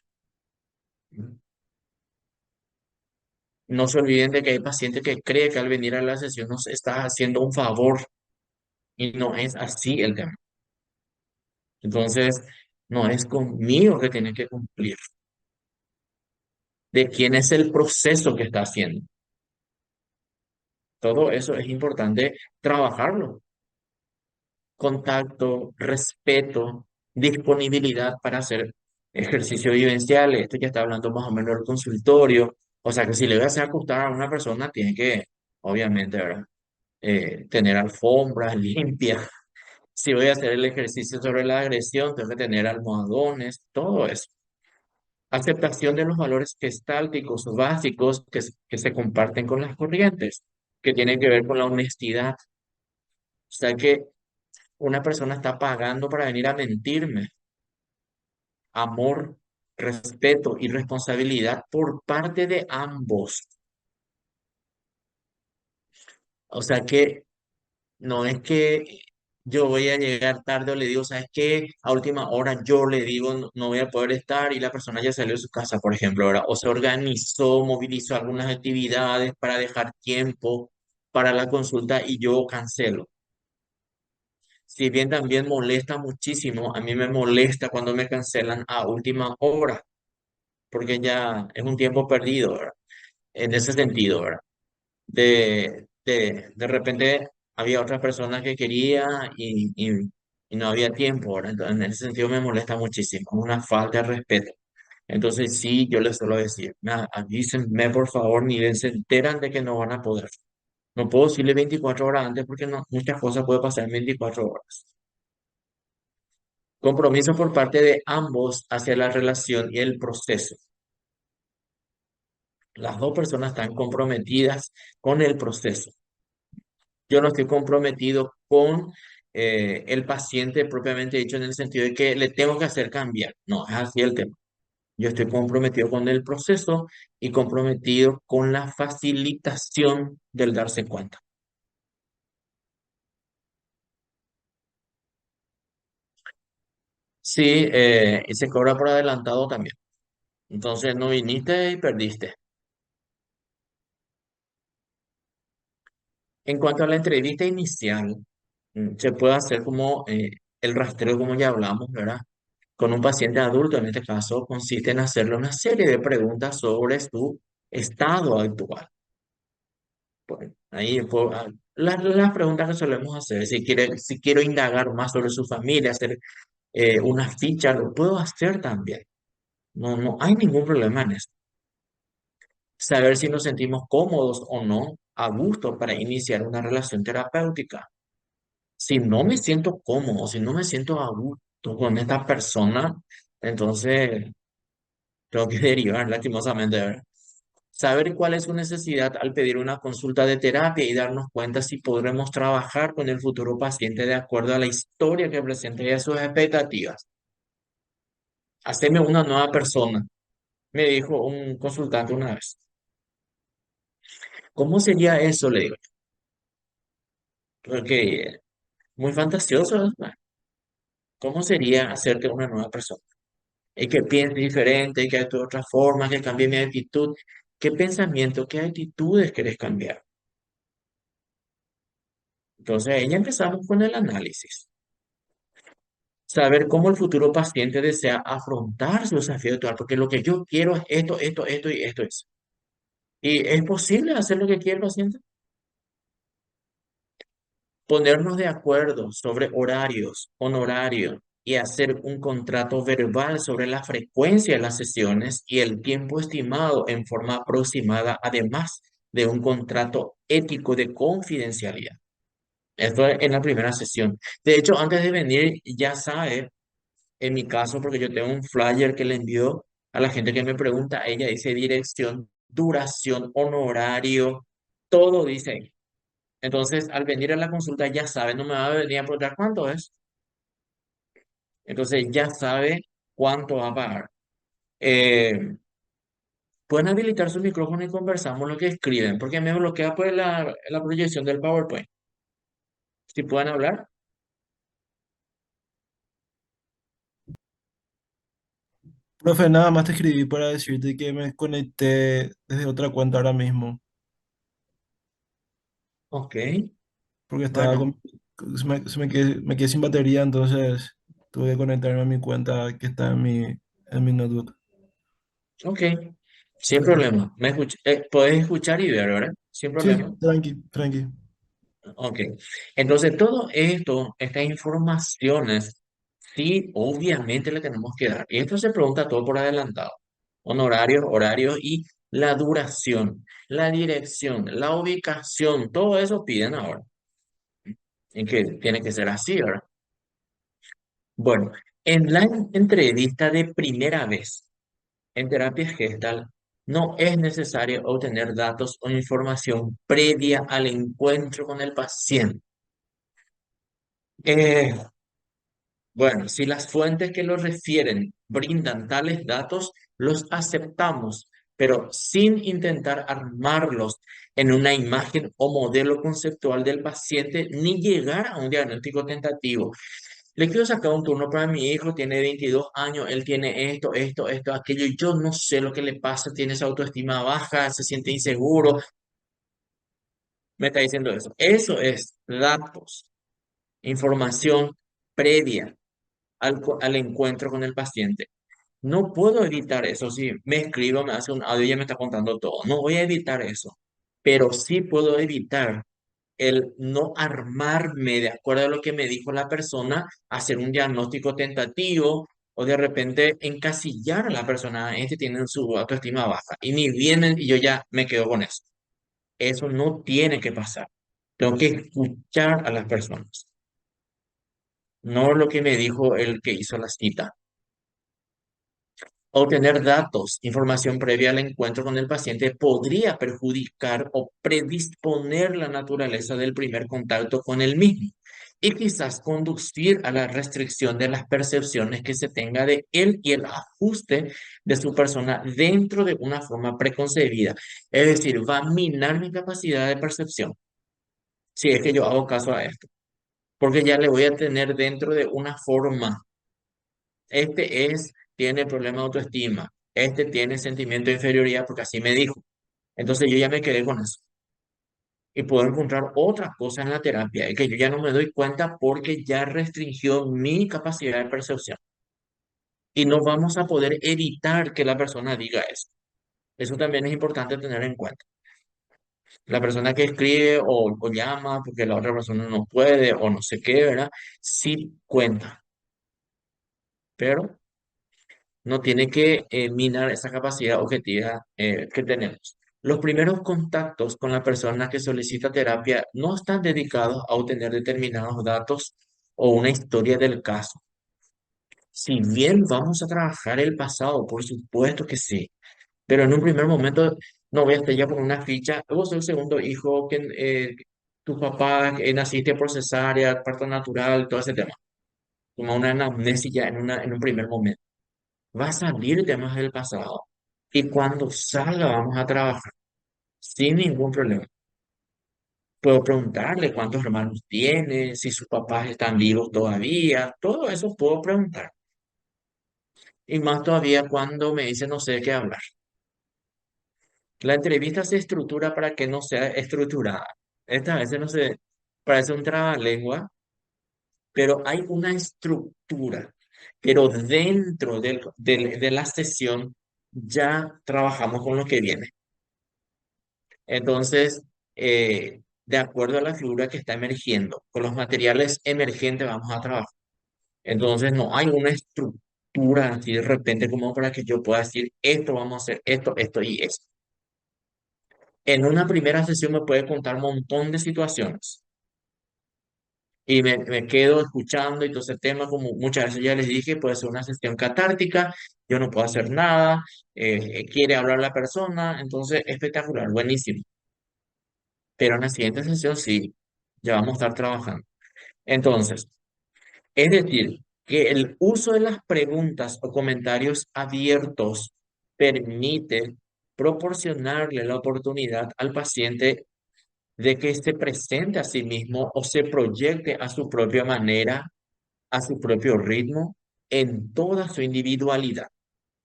No se olviden de que hay pacientes que creen que al venir a la sesión nos está haciendo un favor y no es así el tema. Entonces, no es conmigo que tiene que cumplir, de quién es el proceso que está haciendo. Todo eso es importante trabajarlo. Contacto, respeto, disponibilidad para hacer ejercicio vivencial. Esto ya está hablando más o menos del consultorio. O sea que si le voy a hacer acostar a una persona, tiene que, obviamente, ¿verdad? Tener alfombras limpias. Si voy a hacer el ejercicio sobre la agresión, tengo que tener almohadones, todo eso. Aceptación de los valores gestálticos básicos que se comparten con las corrientes, que tienen que ver con la honestidad. O sea que una persona está pagando para venir a mentirme. Amor, respeto y responsabilidad por parte de ambos. O sea que no es que yo voy a llegar tarde o le digo, ¿sabes qué? A última hora yo le digo, no, no voy a poder estar y la persona ya salió de su casa, por ejemplo, ¿verdad? O se organizó, movilizó algunas actividades para dejar tiempo para la consulta y yo cancelo. Si bien también molesta muchísimo, a mí me molesta cuando me cancelan a última hora, porque ya es un tiempo perdido, ¿verdad? En ese sentido, ¿verdad? De repente había otras personas que quería y no había tiempo, ¿verdad? Entonces, en ese sentido me molesta muchísimo, una falta de respeto. Entonces sí, yo les suelo decir, nada, avísenme por favor, ni bien se enteran de que no van a poder. No puedo decirle 24 horas antes porque no, muchas cosas pueden pasar en 24 horas. Compromiso por parte de ambos hacia la relación y el proceso. Las dos personas están comprometidas con el proceso. Yo no estoy comprometido con el paciente propiamente dicho en el sentido de que le tengo que hacer cambiar. No, es así el tema. Yo estoy comprometido con el proceso y comprometido con la facilitación del darse cuenta. Sí, y se cobra por adelantado también. Entonces no viniste y perdiste. En cuanto a la entrevista inicial, se puede hacer como el rastreo, como ya hablamos, ¿verdad? Con un paciente adulto, en este caso, consiste en hacerle una serie de preguntas sobre su estado actual. Pues, ahí, las preguntas que solemos hacer, si quiero indagar más sobre su familia, hacer una ficha, lo puedo hacer también. No, no hay ningún problema en eso. Saber si nos sentimos cómodos o no, a gusto para iniciar una relación terapéutica. Si no me siento cómodo, si no me siento a gusto con esta persona, entonces tengo que derivar lastimosamente, ¿verdad? saber cuál es su necesidad al pedir una consulta de terapia y darnos cuenta si podremos trabajar con el futuro paciente de acuerdo a la historia que presenta y a sus expectativas. Haceme una nueva persona, me dijo un consultante una vez. ¿Cómo sería eso? Le digo, porque muy fantasioso, ¿no? ¿Cómo sería hacerte una nueva persona? Y que piense diferente, que actúe de otra forma, que cambie mi actitud. ¿Qué pensamiento, qué actitudes querés cambiar? Entonces, ahí ya empezamos con el análisis. Saber cómo el futuro paciente desea afrontar su desafío actual, porque lo que yo quiero es esto y esto es. ¿Y es posible hacer lo que quiere el paciente? Ponernos de acuerdo sobre horarios, honorario y hacer un contrato verbal sobre la frecuencia de las sesiones y el tiempo estimado en forma aproximada, además de un contrato ético de confidencialidad. Esto es en la primera sesión. De hecho, antes de venir, ya sabe, en mi caso, porque yo tengo un flyer que le envío a la gente que me pregunta, ella dice dirección, duración, honorario, todo dice ahí. Entonces, al venir a la consulta ya sabe, no me va a venir a preguntar cuánto es. Entonces, ya sabe cuánto va a pagar. Eh, Pueden habilitar su micrófono y conversamos lo que escriben, porque me bloquea pues la proyección del PowerPoint. Si pueden hablar. Profe, nada más te escribí para decirte que me conecté desde otra cuenta ahora mismo, Ok, porque estaba bueno, me quedé sin batería, entonces tuve que conectarme a mi cuenta que está en mi notebook. ok. Sin Dale. problema. Podés escuchar y ver, ¿verdad? Sin Sí, problema. tranqui, tranqui. Ok. Entonces, todo esto, estas informaciones, sí, obviamente le tenemos que dar. Y esto se pregunta todo por adelantado. Honorarios, horarios y la duración, la dirección, la ubicación, todo eso piden ahora. En que tiene que ser así, ¿verdad? Bueno, en la entrevista de primera vez en terapia gestal, no es necesario obtener datos o información previa al encuentro con el paciente. Eh, Bueno, si las fuentes que lo refieren brindan tales datos, los aceptamos, pero sin intentar armarlos en una imagen o modelo conceptual del paciente ni llegar a un diagnóstico tentativo. Le quiero sacar un turno para mi hijo, tiene 22 años, él tiene esto, aquello, y yo no sé lo que le pasa, tiene esa autoestima baja, se siente inseguro, me está diciendo eso. Eso es datos, información previa al encuentro con el paciente. No puedo evitar eso. Si me escribo, me hace un audio y ya me está contando todo. No voy a evitar eso. Pero sí puedo evitar el no armarme de acuerdo a lo que me dijo la persona, hacer un diagnóstico tentativo o de repente encasillar a la persona. Este tiene su autoestima baja y ni vienen y yo ya me quedo con eso. Eso no tiene que pasar. Tengo que escuchar a las personas, no lo que me dijo el que hizo la cita. Obtener datos, información previa al encuentro con el paciente podría perjudicar o predisponer la naturaleza del primer contacto con el mismo y quizás conducir a la restricción de las percepciones que se tenga de él y el ajuste de su persona dentro de una forma preconcebida. Es decir, va a minar mi capacidad de percepción si es que yo hago caso a esto, porque ya le voy a tener dentro de una forma. Tiene problema de autoestima, este tiene sentimiento de inferioridad porque así me dijo. Entonces yo ya me quedé con eso. Y puedo encontrar otras cosas en la terapia y que yo ya no me doy cuenta porque ya restringió mi capacidad de percepción. Y no vamos a poder evitar que la persona diga eso. Eso también es importante tener en cuenta. La persona que escribe o llama porque la otra persona no puede o no sé qué, ¿verdad? Sí cuenta, pero no tiene que minar esa capacidad objetiva que tenemos. Los primeros contactos con la persona que solicita terapia no están dedicados a obtener determinados datos o una historia del caso. Si bien vamos a trabajar el pasado, por supuesto que sí, pero en un primer momento No voy a estar ya con una ficha. Vos sos el segundo hijo, que tu papá, naciste por cesárea, parto natural, todo ese tema. Como una anamnesis ya en un primer momento. Va a salir temas del pasado. Y cuando salga vamos a trabajar sin ningún problema. Puedo preguntarle cuántos hermanos tiene, si sus papás están vivos todavía, todo eso puedo preguntar. Y más todavía cuando me dice no sé de qué hablar. La entrevista se estructura para que no sea estructurada. Esta vez no se parece un trabalengua, pero hay una estructura. Pero dentro de la sesión ya trabajamos con lo que viene. Entonces, de acuerdo a la figura que está emergiendo, con los materiales emergentes vamos a trabajar. Entonces, no hay una estructura así de repente como para que yo pueda decir, esto vamos a hacer, esto y esto. En una primera sesión me puede contar un montón de situaciones y me quedo escuchando y todo ese tema, como muchas veces ya les dije, puede ser una sesión catártica, yo no puedo hacer nada, quiere hablar la persona, entonces espectacular, buenísimo. Pero en la siguiente sesión sí, ya vamos a estar trabajando. Entonces, es decir, que el uso de las preguntas o comentarios abiertos permite proporcionarle la oportunidad al paciente de que se presente a sí mismo o se proyecte a su propia manera, a su propio ritmo, en toda su individualidad.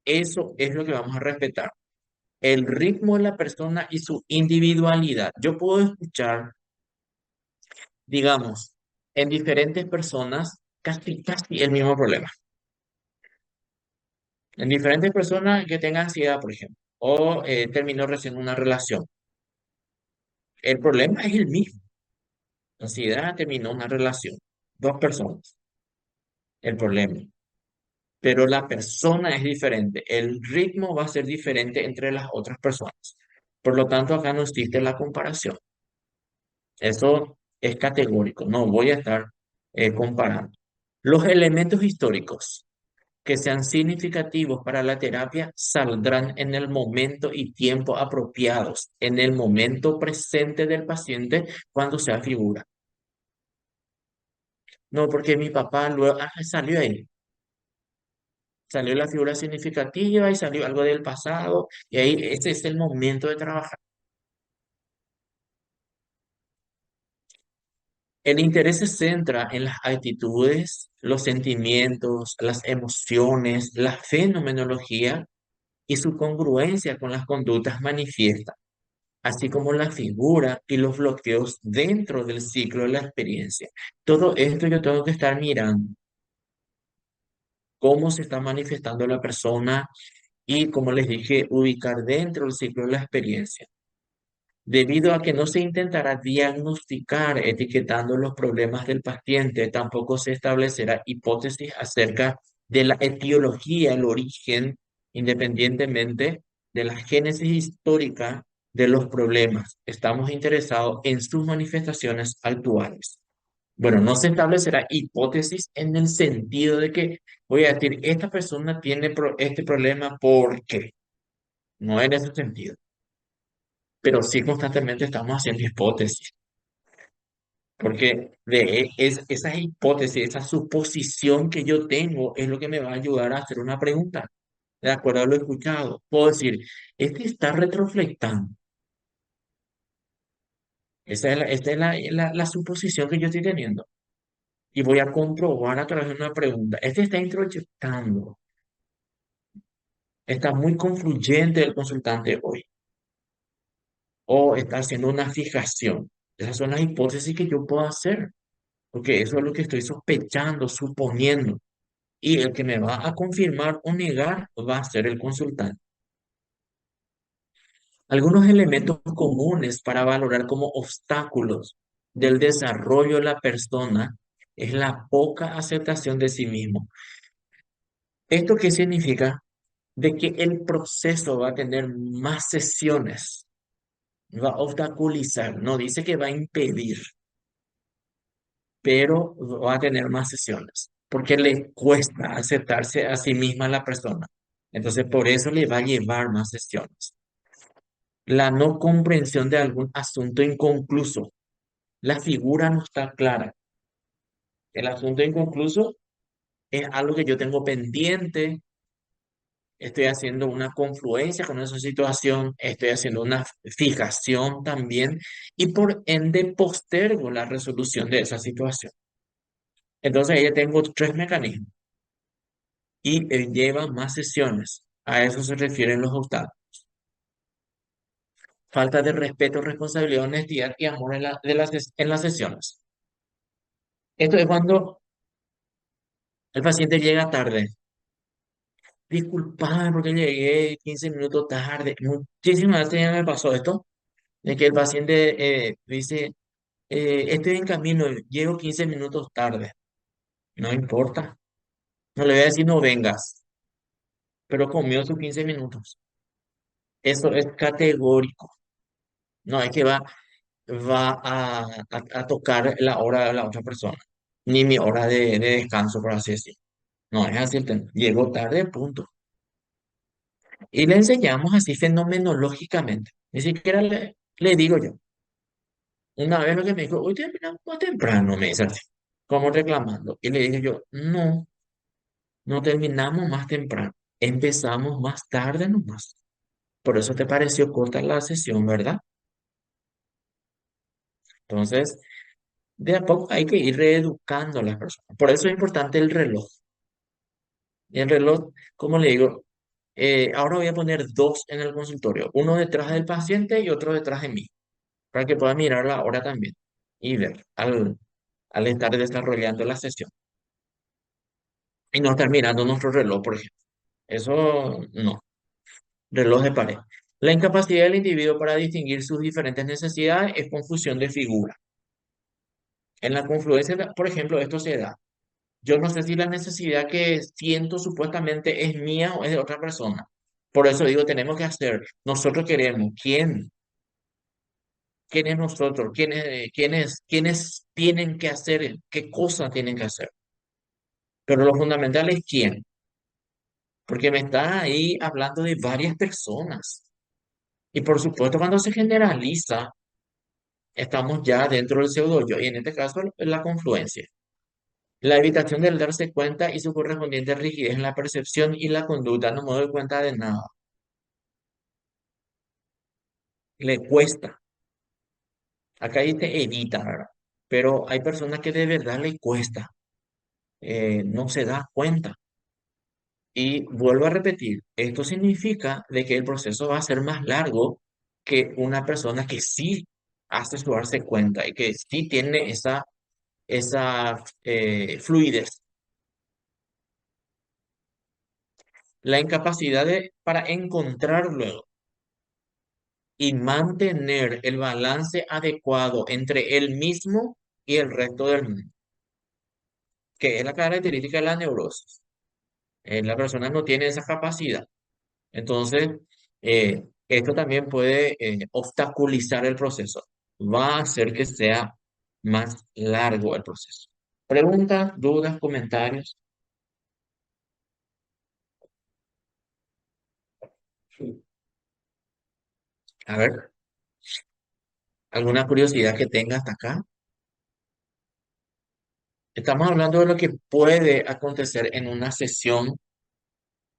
Eso es lo que vamos a respetar. El ritmo de la persona y su individualidad. Yo puedo escuchar, digamos, en diferentes personas casi el mismo problema. En diferentes personas que tengan ansiedad, por ejemplo, o terminó recién una relación. El problema es el mismo. Ansiedad terminó una relación. Dos personas. El problema. Pero la persona es diferente. El ritmo va a ser diferente entre las otras personas. Por lo tanto, acá no existe la comparación. Eso es categórico. No voy a estar comparando. Los elementos históricos que sean significativos para la terapia saldrán en el momento y tiempo apropiados, en el momento presente del paciente cuando sea figura. No, porque mi papá luego salió ahí, salió la figura significativa y salió algo del pasado, y ahí ese es el momento de trabajar. El interés se centra en las actitudes, los sentimientos, las emociones, la fenomenología y su congruencia con las conductas manifiestas, así como la figura y los bloqueos dentro del ciclo de la experiencia. Todo esto yo tengo que estar mirando cómo se está manifestando la persona y, como les dije, ubicar dentro del ciclo de la experiencia. Debido a que no se intentará diagnosticar etiquetando los problemas del paciente, tampoco se establecerá hipótesis acerca de la etiología, el origen, independientemente de la génesis histórica de los problemas. Estamos interesados en sus manifestaciones actuales. Bueno, no se establecerá hipótesis en el sentido de que voy a decir, esta persona tiene este problema porque no en ese sentido, pero sí constantemente estamos haciendo hipótesis, porque esa hipótesis, esa suposición que yo tengo es lo que me va a ayudar a hacer una pregunta, de acuerdo a lo escuchado. Puedo decir, este está retroflectando. Esta es la suposición que yo estoy teniendo. Y voy a comprobar a través de una pregunta. Este está introyectando. Está muy confluyente el consultante hoy. O está haciendo una fijación. Esas son las hipótesis que yo puedo hacer, porque eso es lo que estoy sospechando, suponiendo. Y el que me va a confirmar o negar va a ser el consultante. Algunos elementos comunes para valorar como obstáculos del desarrollo de la persona es la poca aceptación de sí mismo. ¿Esto qué significa? De que el proceso va a tener más sesiones, va a obstaculizar, no dice que va a impedir, pero va a tener más sesiones, porque le cuesta aceptarse a sí misma la persona. Entonces, por eso le va a llevar más sesiones. la no comprensión de algún asunto inconcluso. La figura no está clara. El asunto inconcluso es algo que yo tengo pendiente, estoy haciendo una confluencia con esa situación, estoy haciendo una fijación también y por ende postergo la resolución de esa situación. Entonces ahí tengo tres mecanismos y lleva más sesiones. A eso se refieren los obstáculos. Falta de respeto, responsabilidad, honestidad y amor en las sesiones. Esto es cuando el paciente llega tarde. Disculpame porque llegué 15 minutos tarde. Muchísimas veces ya me pasó esto, de que el paciente dice, estoy en camino, llego 15 minutos tarde. No importa. No le voy a decir no vengas, pero comió sus 15 minutos. Eso es categórico. No es que va a tocar la hora de la otra persona, ni mi hora de descanso, por así decirlo. No es así el tema. Llegó tarde, punto. Y le enseñamos así fenomenológicamente. Ni siquiera le digo yo. Una vez lo que me dijo, hoy terminamos más temprano, me dice así, como reclamando. Y le dije yo, no, no terminamos más temprano. Empezamos más tarde nomás. Por eso te pareció corta la sesión, ¿verdad? Entonces, de a poco hay que ir reeducando a las personas. Por eso es importante el reloj. Y el reloj, como le digo, ahora voy a poner dos en el consultorio, uno detrás del paciente y otro detrás de mí, para que pueda mirar la hora también y ver al estar desarrollando la sesión. Y no estar mirando nuestro reloj, por ejemplo. Eso no, reloj de pared. La incapacidad del individuo para distinguir sus diferentes necesidades es confusión de figura. En la confluencia, por ejemplo, esto se da. Yo no sé si la necesidad que siento supuestamente es mía o es de otra persona. Por eso digo, tenemos que hacer, nosotros queremos, ¿quién? ¿Quién es nosotros? ¿Quiénes tienen que hacer? ¿Qué cosa tienen que hacer? Pero lo fundamental es quién, porque me está ahí hablando de varias personas. Y por supuesto, cuando se generaliza, estamos ya dentro del pseudo yo, y en este caso, la confluencia. La evitación del darse cuenta y su correspondiente rigidez en la percepción y la conducta, no me doy cuenta de nada. Le cuesta. Acá dice evita, ¿verdad? Pero hay personas que de verdad le cuesta, no se da cuenta. Y vuelvo a repetir, esto significa de que el proceso va a ser más largo que una persona que sí hace su darse cuenta y que sí tiene esa fluidez. La incapacidad para encontrar luego y mantener el balance adecuado entre él mismo y el resto del mundo, que es la característica de la neurosis. La persona no tiene esa capacidad. Entonces, esto también puede obstaculizar el proceso. Va a hacer que sea más largo el proceso. Preguntas, dudas, comentarios. A ver, ¿alguna curiosidad que tenga hasta acá? Estamos hablando de lo que puede acontecer en una sesión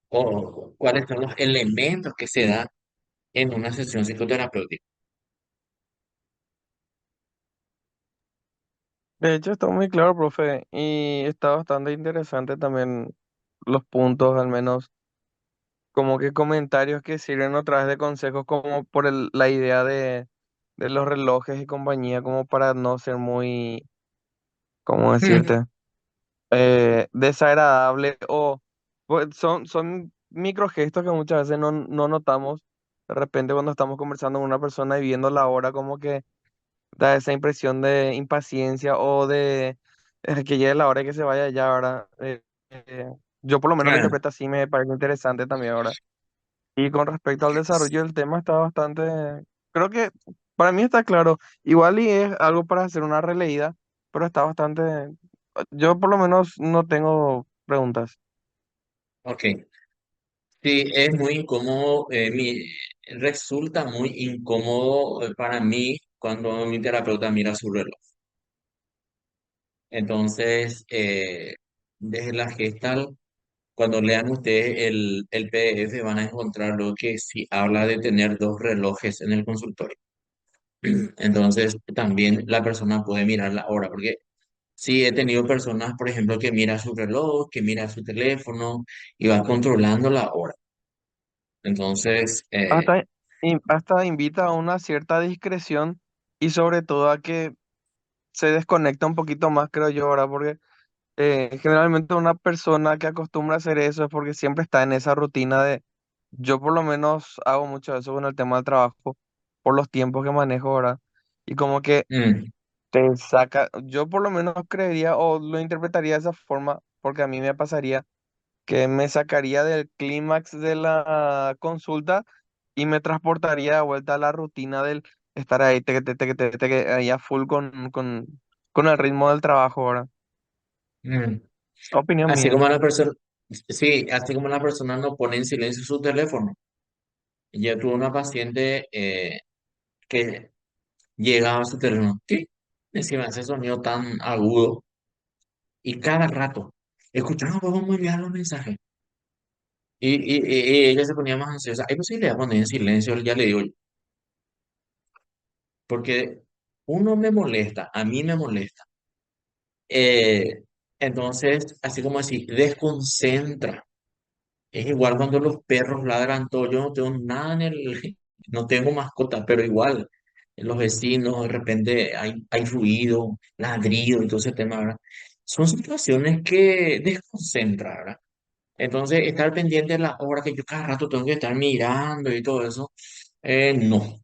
o cuáles son los elementos que se dan en una sesión psicoterapéutica. De hecho, está muy claro, profe, y está bastante interesante también los puntos, al menos como que comentarios que sirven otra vez de consejos, como por la idea de los relojes y compañía, como para no ser muy, ¿cómo Mm, decirte? Desagradable o pues, son microgestos que muchas veces no notamos de repente cuando estamos conversando con una persona y viendo la hora como que da esa impresión de impaciencia o de que llegue la hora y que se vaya ya, ahora yo por lo menos lo ah, interpreto así, me parece interesante también ahora. Y con respecto al desarrollo del tema está bastante, creo que para mí está claro, igual y es algo para hacer una releída, pero está bastante, yo por lo menos no tengo preguntas. ok. Sí, es muy incómodo. resulta muy incómodo para mí cuando mi terapeuta mira su reloj. Entonces, desde la Gestalt, cuando lean ustedes el PDF, van a encontrar lo que sí habla de tener dos relojes en el consultorio. Entonces, también la persona puede mirar la hora, porque sí he tenido personas, por ejemplo, que mira su reloj, que mira su teléfono y va controlando la hora. Entonces, Hasta, hasta invita a una cierta discreción y sobre todo a que se desconecta un poquito más, creo yo, ahora, porque generalmente una persona que acostumbra a hacer eso es porque siempre está en esa rutina de, yo por lo menos hago mucho eso con el tema del trabajo, por los tiempos que manejo ahora, y como que mm, te saca, yo por lo menos creería o lo interpretaría de esa forma, porque a mí me pasaría que me sacaría del clímax de la consulta y me transportaría de vuelta a la rutina del estar ahí, ahí a full con el ritmo del trabajo ahora. mm. Opinión Así mía. como la persona, sí, así como la persona no pone en silencio su teléfono. Yo tuve una paciente que llegaba a su teléfono, ¿sí? Encima ese sonido tan agudo y cada rato escuchaba cómo enviar los mensajes. Y ella se ponía más ansiosa. ¿Hay posibilidad de poner en silencio? Ya le digo, yo, porque uno me molesta, a mí me molesta. Eh, entonces, así como así, desconcentra. Es igual cuando los perros ladran todo. Yo no tengo nada en el, no tengo mascota, pero igual, los vecinos, de repente hay ruido, ladrido y todo ese tema, ¿verdad? Son situaciones que desconcentran, ¿verdad? Entonces, estar pendiente de la hora que yo cada rato tengo que estar mirando y todo eso, no.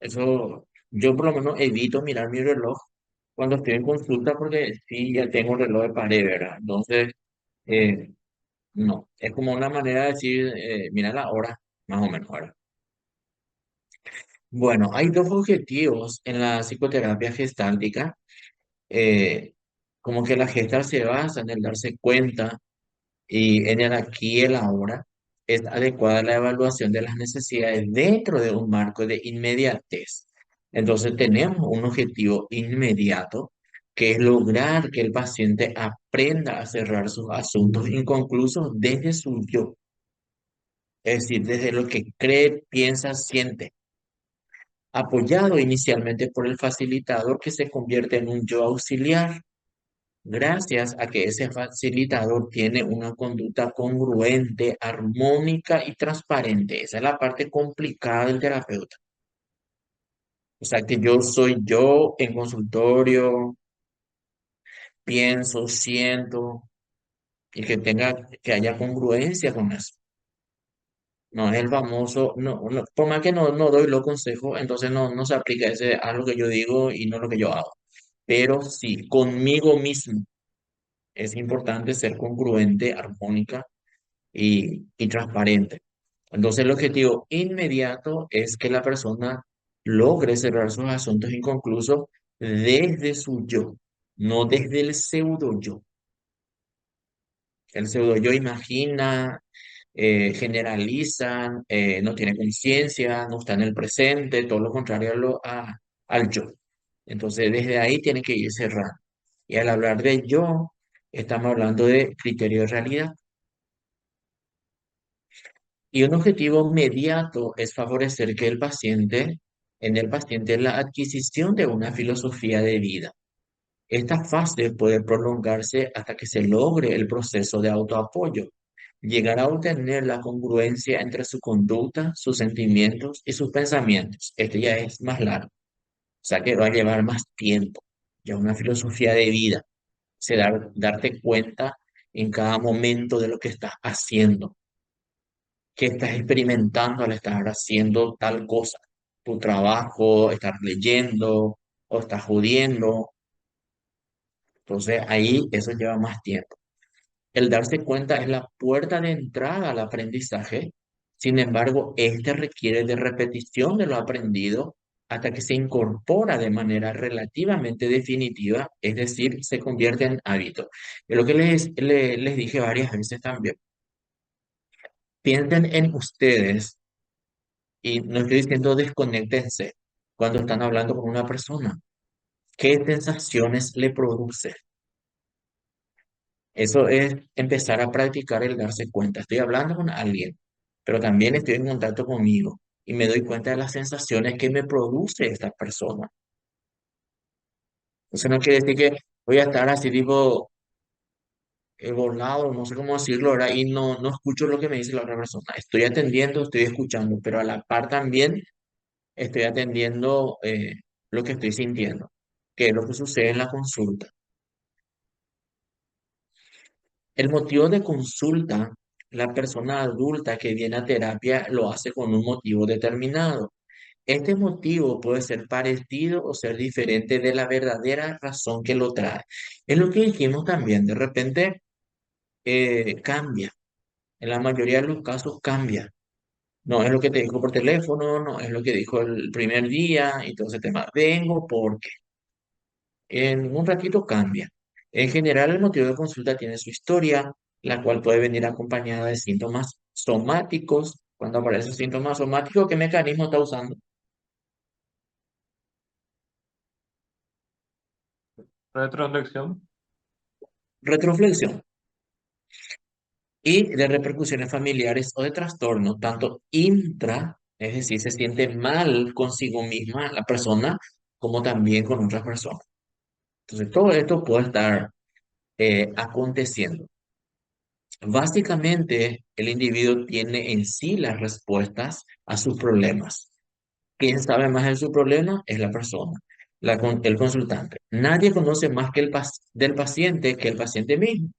Eso, yo por lo menos evito mirar mi reloj cuando estoy en consulta porque sí, ya tengo un reloj de pared, ¿verdad? Entonces, eh, no, es como una manera de decir, mira la hora, más o menos, ¿verdad? Bueno, hay dos objetivos en la psicoterapia gestáltica, eh, como que la gestal se basa en el darse cuenta y en el aquí y el ahora. Es adecuada la evaluación de las necesidades dentro de un marco de inmediatez. Entonces tenemos un objetivo inmediato, que es lograr que el paciente aprenda a cerrar sus asuntos inconclusos desde su yo. Es decir, desde lo que cree, piensa, siente, apoyado inicialmente por el facilitador que se convierte en un yo auxiliar, gracias a que ese facilitador tiene una conducta congruente, armónica y transparente. Esa es la parte complicada del terapeuta. O sea, que yo soy yo en consultorio, pienso, siento, y que tenga, que haya congruencia con eso. No es el famoso, por más que no doy los consejos, entonces no se aplica ese a lo que yo digo y no lo que yo hago. Pero sí, conmigo mismo es importante ser congruente, armónica y transparente. Entonces el objetivo inmediato es que la persona logre cerrar sus asuntos inconclusos desde su yo, no desde el pseudo yo. El pseudo yo imagina, generalizan, no tiene conciencia, no está en el presente, todo lo contrario al yo. Entonces, desde ahí tiene que ir cerrando. Y al hablar de yo, estamos hablando de criterio de realidad. Y un objetivo inmediato es favorecer que en el paciente, la adquisición de una filosofía de vida. Esta fase puede prolongarse hasta que se logre el proceso de autoapoyo, llegar a obtener la congruencia entre su conducta, sus sentimientos y sus pensamientos. Esto ya es más largo, o sea que va a llevar más tiempo, ya una filosofía de vida, darte cuenta en cada momento de lo que estás haciendo, que estás experimentando al estar haciendo tal cosa, tu trabajo, estar leyendo o estás jodiendo. Entonces ahí eso lleva más tiempo. El darse cuenta es la puerta de entrada al aprendizaje. Sin embargo, este requiere de repetición de lo aprendido hasta que se incorpora de manera relativamente definitiva, es decir, se convierte en hábito. Es lo que les dije varias veces también. Piensen en ustedes Y no estoy diciendo desconéctense cuando están hablando con una persona. ¿Qué sensaciones le produce? Eso es empezar a practicar el darse cuenta. Estoy hablando con alguien, pero también estoy en contacto conmigo y me doy cuenta de las sensaciones que me produce esta persona. Eso no quiere decir que voy a estar así tipo volado, no sé cómo decirlo, ¿verdad? Y no escucho lo que me dice la otra persona. Estoy atendiendo, estoy escuchando, pero a la par también estoy atendiendo lo que estoy sintiendo, que es lo que sucede en la consulta. El motivo de consulta, la persona adulta que viene a terapia lo hace con un motivo determinado. Este motivo puede ser parecido o ser diferente de la verdadera razón que lo trae. Es lo que dijimos también, de repente cambia. En la mayoría de los casos cambia. No es lo que te dijo por teléfono, no es lo que dijo el primer día y todo ese tema. Vengo porque en un ratito cambia. En general, el motivo de consulta tiene su historia, la cual puede venir acompañada de síntomas somáticos. Cuando aparecen síntomas somáticos, ¿qué mecanismo está usando? Retrospección. Retroflexión. Y de repercusiones familiares o de trastorno, tanto intra, es decir, se siente mal consigo misma la persona, como también con otras personas. Entonces, todo esto puede estar aconteciendo. Básicamente, el individuo tiene en sí las respuestas a sus problemas. Quien sabe más de su problema es la persona, el consultante. Nadie conoce más que del paciente que el paciente mismo.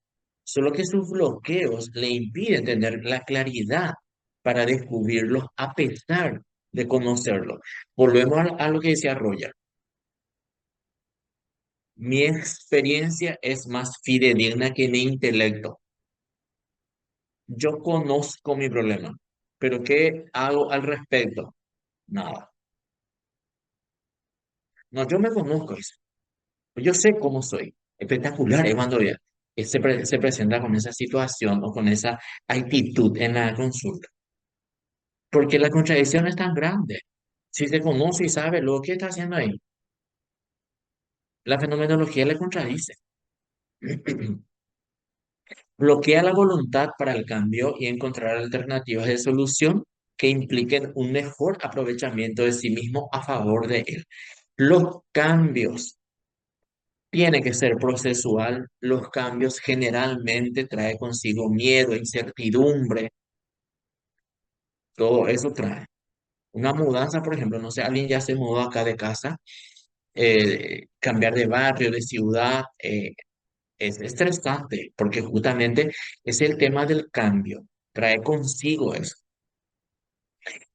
Solo que sus bloqueos le impiden tener la claridad para descubrirlos a pesar de conocerlos. Volvemos a lo que decía Roger. Mi experiencia es más fidedigna que mi intelecto. Yo conozco mi problema, pero ¿qué hago al respecto? Nada. No, yo me conozco eso. Yo sé cómo soy. Espectacular es cuando ya se presenta con esa situación o con esa actitud en la consulta. Porque la contradicción es tan grande. Si se conoce y sabe lo que está haciendo ahí, la fenomenología le contradice. Bloquea la voluntad para el cambio y encontrar alternativas de solución que impliquen un mejor aprovechamiento de sí mismo a favor de él. Los cambios tienen que ser procesual. Los cambios generalmente trae consigo miedo, incertidumbre, todo eso trae. Una mudanza, por ejemplo, no sé, alguien ya se mudó acá de casa, cambiar de barrio, de ciudad, es estresante porque justamente es el tema del cambio, trae consigo eso.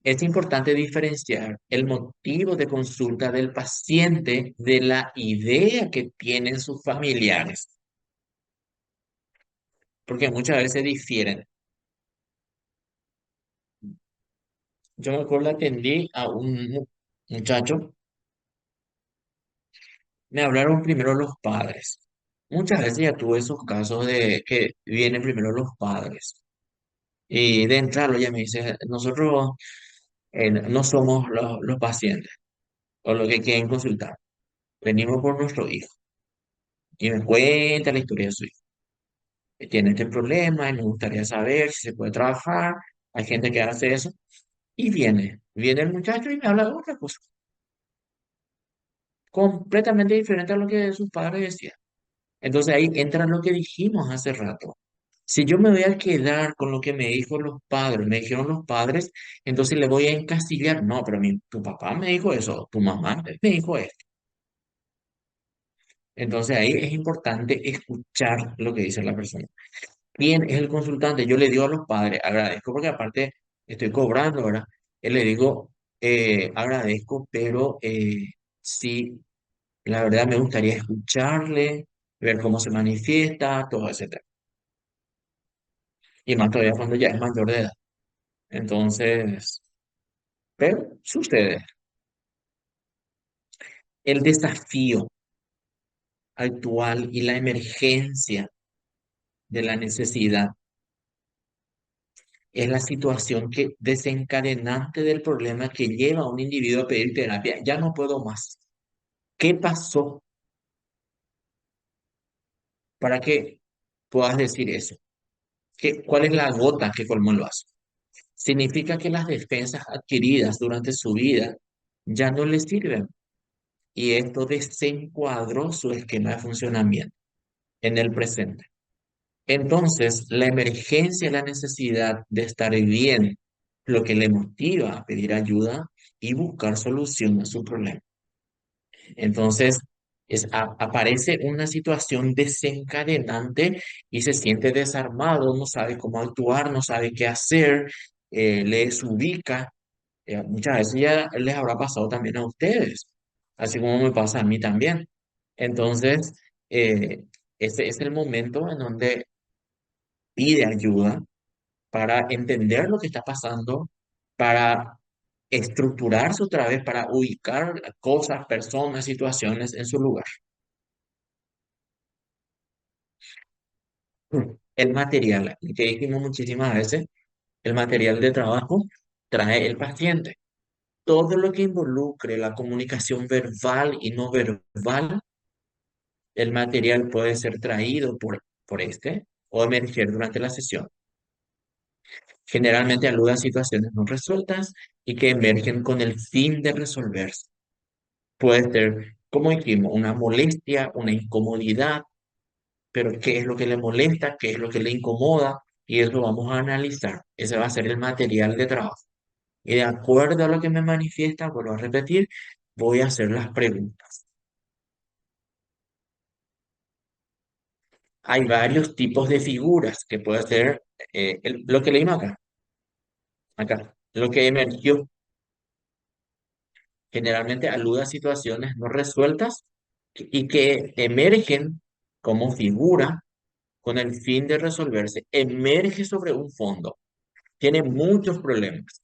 Es importante diferenciar el motivo de consulta del paciente de la idea que tienen sus familiares, porque muchas veces difieren. Yo me acuerdo atendí a un muchacho, me hablaron primero los padres. Muchas veces ya tuve esos casos de que vienen primero los padres. Y de entrada ya me dice, nosotros no somos los pacientes o los que quieren consultar. Venimos por nuestro hijo. Y me cuenta la historia de su hijo. Que tiene este problema y me gustaría saber si se puede trabajar. Hay gente que hace eso. Y viene el muchacho y me habla de otra cosa. Completamente diferente a lo que sus padres decían. Entonces ahí entra lo que dijimos hace rato. Si yo me voy a quedar con lo que me dijo los padres, me dijeron los padres, entonces le voy a encasillar. No, pero tu papá me dijo eso, tu mamá me dijo esto. Entonces ahí es importante escuchar lo que dice la persona. ¿Quién es el consultante? Yo le digo a los padres, agradezco porque aparte estoy cobrando, ¿verdad? Le digo, agradezco, pero sí, la verdad me gustaría escucharle, ver cómo se manifiesta, todo ese tema. Y más todavía cuando ya es mayor de edad. Entonces, pero sucede. El desafío actual y la emergencia de la necesidad es la situación que desencadenante del problema que lleva a un individuo a pedir terapia. Ya no puedo más. ¿Qué pasó para que puedas decir eso? ¿Cuál es la gota que colmó el vaso? Significa que las defensas adquiridas durante su vida ya no le sirven y esto desencuadró su esquema de funcionamiento en el presente. Entonces, la emergencia, la necesidad de estar bien, lo que le motiva a pedir ayuda y buscar solución a su problema. Entonces, aparece una situación desencadenante y se siente desarmado, no sabe cómo actuar, no sabe qué hacer, le desubica. Muchas veces ya les habrá pasado también a ustedes, así como me pasa a mí también. Entonces, eh, ese es el momento en donde pide ayuda para entender lo que está pasando, para estructurarse otra vez, para ubicar cosas, personas, situaciones en su lugar. El material, que dijimos muchísimas veces, el material de trabajo trae el paciente. Todo lo que involucre la comunicación verbal y no verbal, el material puede ser traído por este o emerger durante la sesión. Generalmente alude a situaciones no resueltas y que emergen con el fin de resolverse. Puede ser, como dijimos, una molestia, una incomodidad, pero ¿qué es lo que le molesta? ¿Qué es lo que le incomoda? Y eso vamos a analizar. Ese va a ser el material de trabajo. Y de acuerdo a lo que me manifiesta, vuelvo a repetir, voy a hacer las preguntas. Hay varios tipos de figuras que puede ser lo que leímos acá, lo que emergió. Generalmente alude a situaciones no resueltas y que emergen como figura con el fin de resolverse. Emerge sobre un fondo. Tiene muchos problemas,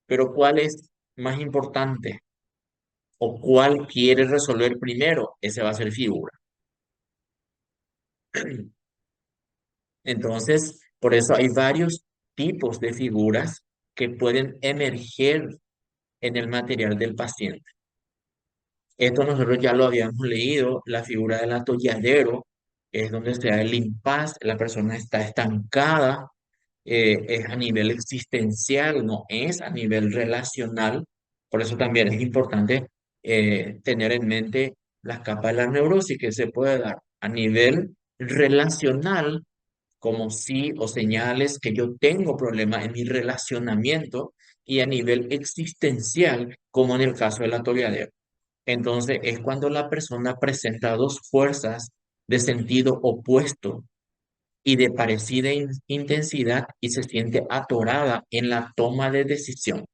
pero ¿cuál es más importante? ¿O cuál quiere resolver primero? Ese va a ser figura. Entonces, por eso hay varios tipos de figuras que pueden emerger en el material del paciente. Esto nosotros ya lo habíamos leído, la figura del atolladero, es donde se da el impasse, la persona está estancada, es a nivel existencial, no es a nivel relacional. Por eso también es importante tener en mente las capas de la neurosis que se puede dar a nivel relacional, como sí o señales que yo tengo problemas en mi relacionamiento, y a nivel existencial, como en el caso del atolladero. Entonces, es cuando la persona presenta dos fuerzas de sentido opuesto y de parecida intensidad y se siente atorada en la toma de decisión.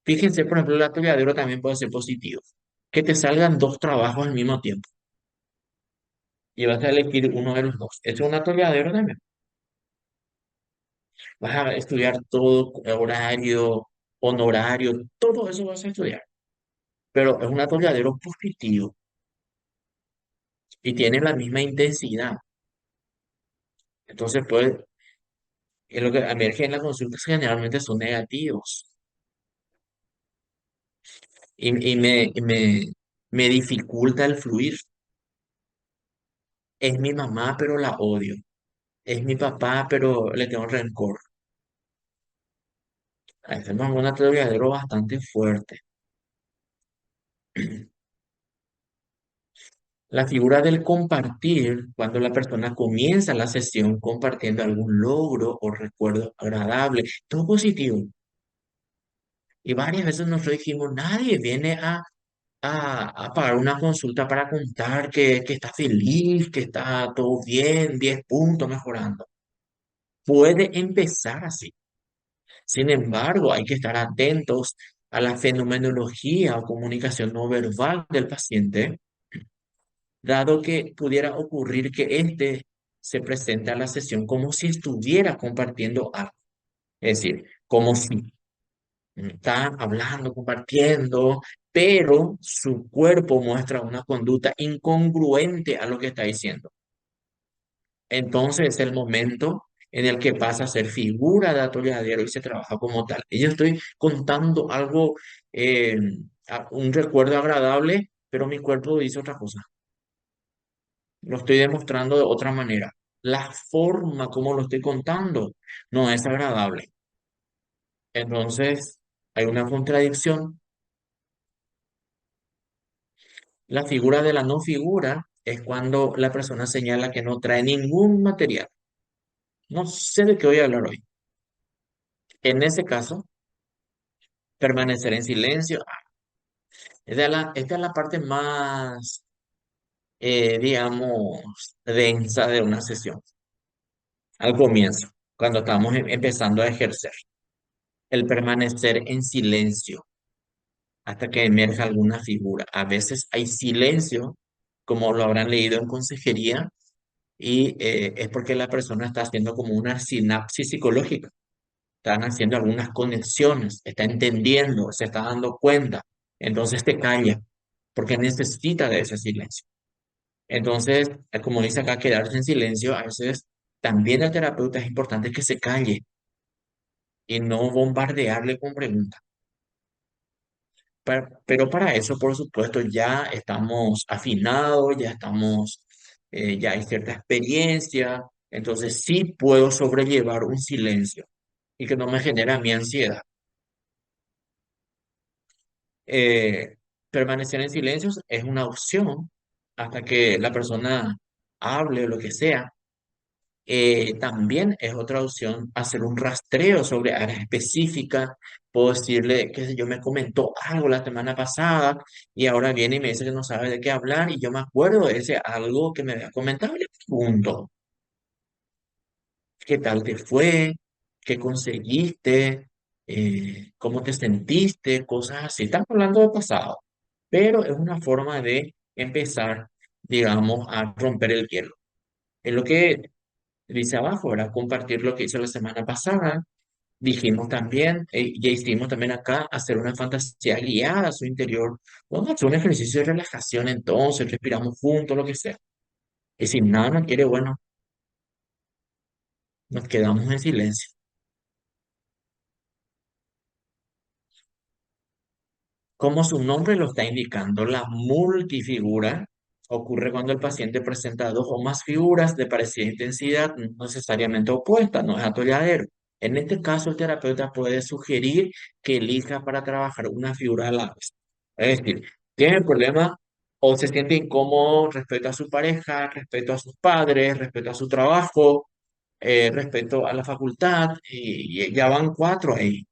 Fíjense, por ejemplo, el atolladero también puede ser positivo. Que te salgan dos trabajos al mismo tiempo y vas a elegir uno de los dos. Eso es un atolladero también. Vas a estudiar todo, horario, honorario, todo eso vas a estudiar. Pero es un atolladero positivo y tiene la misma intensidad. Entonces, pues, es lo que emerge en las consultas generalmente son negativos y me dificulta el fluir. Es mi mamá, pero la odio. Es mi papá, pero le tengo rencor. Hacemos un atolladero bastante fuerte. La figura del compartir, cuando la persona comienza la sesión compartiendo algún logro o recuerdo agradable, todo positivo. Y varias veces nosotros dijimos, nadie viene a pagar una consulta para contar que está feliz, que está todo bien, 10 puntos mejorando. Puede empezar así. Sin embargo, hay que estar atentos a la fenomenología o comunicación no verbal del paciente, dado que pudiera ocurrir que éste se presente a la sesión como si estuviera compartiendo algo. Es decir, como si está hablando, compartiendo, pero su cuerpo muestra una conducta incongruente a lo que está diciendo. Entonces es el momento en el que pasa a ser figura de atolladero y se trabaja como tal. Y yo estoy contando algo, eh, un recuerdo agradable, pero mi cuerpo dice otra cosa. Lo estoy demostrando de otra manera. La forma como lo estoy contando no es agradable. Entonces, hay una contradicción. La figura de la no figura es cuando la persona señala que no trae ningún material. No sé de qué voy a hablar hoy. En ese caso, permanecer en silencio. Esta es la parte más, digamos, densa de una sesión. Al comienzo, cuando estamos empezando a ejercer. El permanecer en silencio hasta que emerja alguna figura. A veces hay silencio, como lo habrán leído en consejería, y es porque la persona está haciendo como una sinapsis psicológica. Están haciendo algunas conexiones, está entendiendo, se está dando cuenta. Entonces te calla, porque necesita de ese silencio. Entonces, como dice acá, quedarse en silencio, a veces también el terapeuta es importante que se calle y no bombardearle con preguntas. Pero para eso, por supuesto, ya estamos afinados, ya estamos, ya hay cierta experiencia, entonces sí puedo sobrellevar un silencio y que no me genera mi ansiedad. Eh, Permanecer en silencio es una opción hasta que la persona hable o lo que sea. También es otra opción hacer un rastreo sobre áreas específicas. Puedo decirle, qué sé yo, me comentó algo la semana pasada y ahora viene y me dice que no sabe de qué hablar y yo me acuerdo de ese algo que me había comentado y le pregunto, ¿qué tal te fue? ¿Qué conseguiste? ¿Cómo te sentiste? Cosas así. Estamos hablando de pasado, pero es una forma de empezar, digamos, a romper el hielo. Es lo que dice abajo, ¿verdad? Compartir lo que hizo la semana pasada. Dijimos también, ya hicimos también acá, hacer una fantasía guiada a su interior. Vamos a hacer un ejercicio de relajación entonces, respiramos juntos, lo que sea. Y si nada nos quiere, bueno, nos quedamos en silencio. Como su nombre lo está indicando, la multifigura ocurre cuando el paciente presenta dos o más figuras de parecida intensidad, no necesariamente opuestas, no es atolladero. En este caso, el terapeuta puede sugerir que elija para trabajar una figura a la vez. Es decir, tiene problema o se siente incómodo respecto a su pareja, respecto a sus padres, respecto a su trabajo, respecto a la facultad, y ya van cuatro ahí,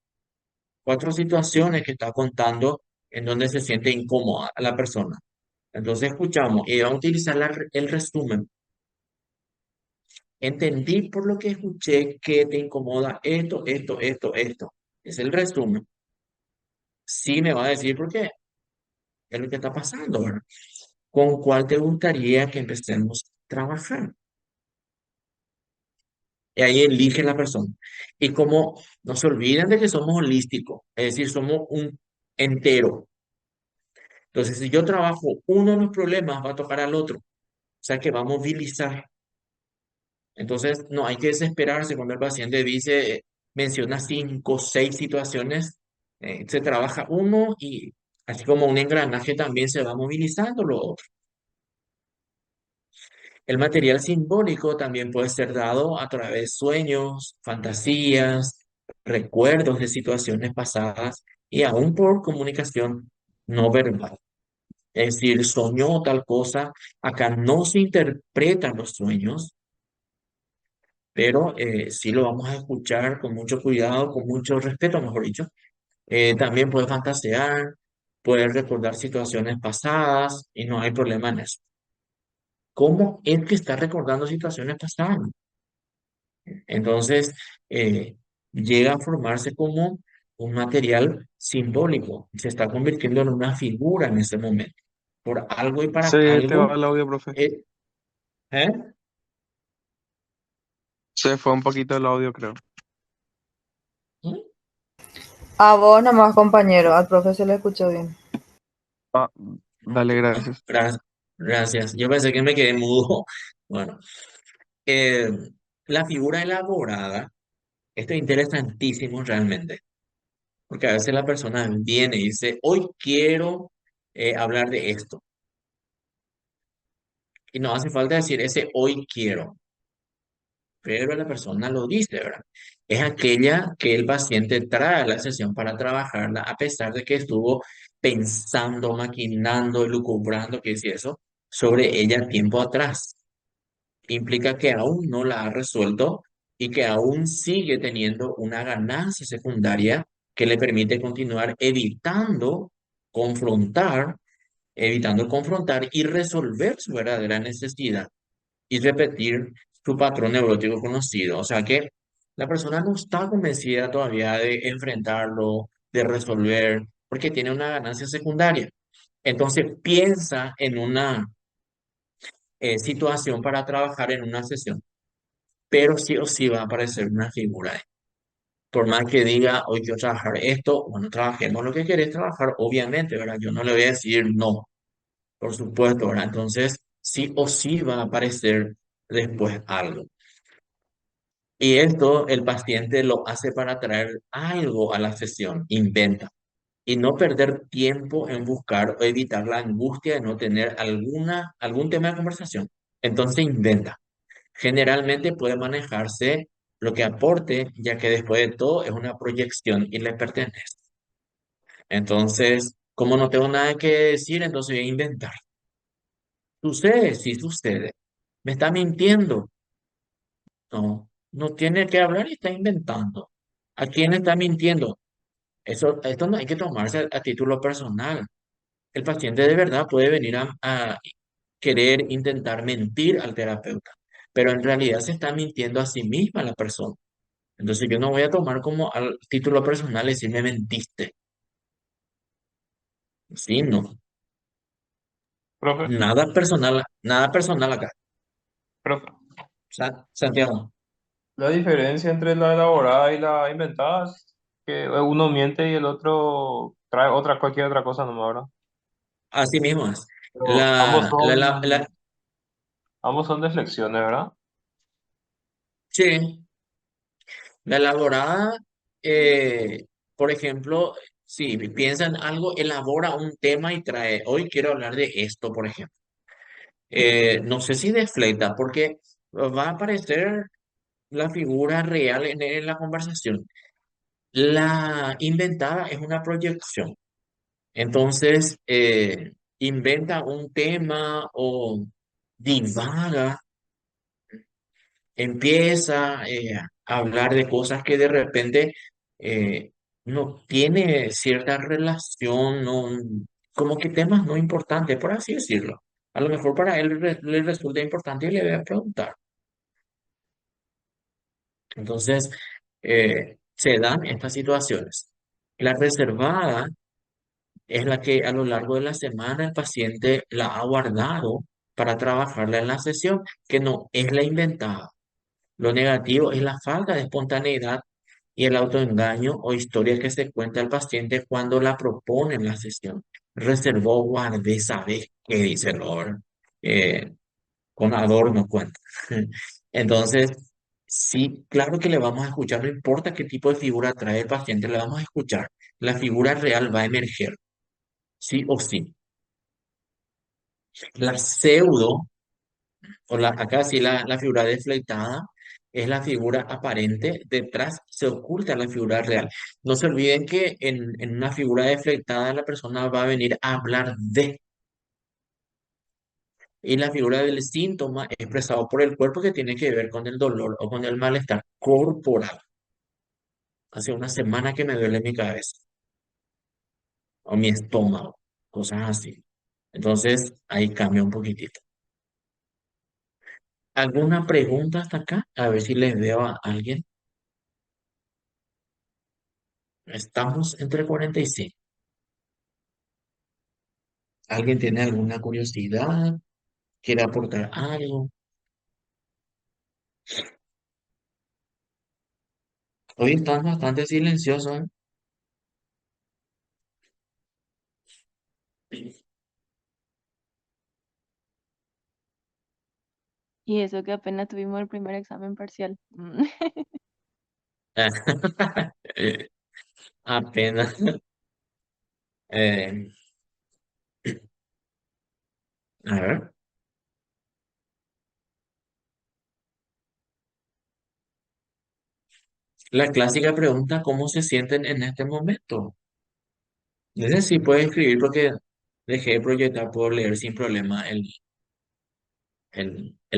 cuatro situaciones que está contando en donde se siente incómoda a la persona. Entonces escuchamos y vamos a utilizar el resumen. Entendí por lo que escuché que te incomoda esto, esto, esto, esto. Es el resumen. Sí me va a decir por qué. Es lo que está pasando, ¿verdad? ¿Con cuál te gustaría que empecemos a trabajar? Y ahí elige la persona. Y como no se olviden de que somos holísticos, es decir, somos un entero. Entonces, si yo trabajo uno de los problemas, va a tocar al otro. O sea que va a movilizar. Entonces, no hay que desesperarse cuando el paciente dice, menciona cinco, seis situaciones, se trabaja uno y así como un engranaje también se va movilizando lo otro. El material simbólico también puede ser dado a través de sueños, fantasías, recuerdos de situaciones pasadas y aún por comunicación no verbal. Es decir, soñó tal cosa, acá no se interpretan los sueños, pero sí lo vamos a escuchar con mucho cuidado, con mucho respeto, mejor dicho. También puede fantasear, puede recordar situaciones pasadas y no hay problema en eso. ¿Cómo es que está recordando situaciones pasadas? Entonces, eh, llega a formarse como un material simbólico, se está convirtiendo en una figura en ese momento. Por algo y para Se te va algo, el audio, profe. eh, ¿eh? Se fue un poquito el audio, creo. ¿Mm? A vos nomás, compañero, al profe se le escuchó bien. Ah, dale, Ah, gracias. gracias. Yo pensé que me quedé mudo. Bueno, eh, La figura elaborada, esto es interesantísimo realmente, porque a veces la persona viene y dice, hoy quiero hablar de esto. Y no hace falta decir ese hoy quiero, pero la persona lo dice, ¿verdad? Es aquella que el paciente trae a la sesión para trabajarla, a pesar de que estuvo pensando, maquinando, lucubrando, qué es eso, sobre ella tiempo atrás. Implica que aún no la ha resuelto y que aún sigue teniendo una ganancia secundaria que le permite continuar confrontar, evitando confrontar y resolver su verdadera necesidad y repetir su patrón neurótico conocido. O sea que la persona no está convencida todavía de enfrentarlo, de resolver, porque tiene una ganancia secundaria. Entonces piensa en una situación para trabajar en una sesión, pero sí o sí va a aparecer una figura ahí. Por más que diga, hoy quiero trabajar esto, bueno, trabajemos lo que querés trabajar, obviamente, ¿verdad? Yo no le voy a decir no, por supuesto, ¿verdad? Entonces, sí o sí va a aparecer después algo. Y esto el paciente lo hace para traer algo a la sesión, inventa. Y no perder tiempo en buscar o evitar la angustia de no tener algún tema de conversación. Entonces inventa. Generalmente puede manejarse lo que aporte, ya que después de todo es una proyección y le pertenece. Entonces, como no tengo nada que decir, entonces voy a inventar. Sucede, sí sucede. Me está mintiendo. No, no tiene que hablar y está inventando. ¿A quién está mintiendo? Esto no hay que tomarse a título personal. El paciente de verdad puede venir a querer intentar mentir al terapeuta, pero en realidad se está mintiendo a sí misma la persona. Entonces yo no voy a tomar como al título personal y decir me mentiste. Sí, no. Profe, Nada personal acá. profe, Santiago. la diferencia entre la elaborada y la inventada es que uno miente y el otro trae cualquier otra cosa nomás, ¿verdad? Así mismo es. Pero ambos La, son, ambos son de flexiones, ¿verdad? sí, la elaborada, por ejemplo, si piensa en algo, elabora un tema y trae, hoy quiero hablar de esto, por ejemplo. No sé si de fleta, porque va a aparecer la figura real en la conversación. La inventada es una proyección. Entonces, inventa un tema o divaga, empieza a hablar de cosas que de repente no tiene cierta relación, no, como que temas no importantes, por así decirlo. A lo mejor para él le resulta importante y le voy a preguntar. Entonces, se dan estas situaciones. La reservada es la que a lo largo de la semana el paciente la ha guardado para trabajarla en la sesión, que no es la inventada. Lo negativo es la falta de espontaneidad y el autoengaño o historia que se cuenta el paciente cuando la propone en la sesión. Reservó, guardé, ¿sabes qué dice Lord? Eh, con adorno cuenta. Entonces, sí, claro que le vamos a escuchar, no importa qué tipo de figura trae el paciente, le vamos a escuchar. La figura real va a emerger, sí o sí. La pseudo, acá sí la figura deflectada, es la figura aparente, detrás se oculta la figura real. No se olviden que en una figura deflectada la persona va a venir a hablar de, y la figura del síntoma expresado por el cuerpo que tiene que ver con el dolor o con el malestar corporal. Hace una semana que me duele mi cabeza o mi estómago, cosas así. Entonces ahí cambia un poquitito. ¿Alguna pregunta hasta acá? A ver si les veo a alguien. Estamos entre 45. ¿Alguien tiene alguna curiosidad? ¿Quiere aportar algo? Hoy están bastante silenciosos, ¿eh? Y eso que apenas tuvimos el primer examen parcial. Apenas. Eh, a ver, la clásica pregunta, ¿cómo se sienten en este momento? Ese sí puede escribir porque dejé de proyectar, puedo leer sin problema el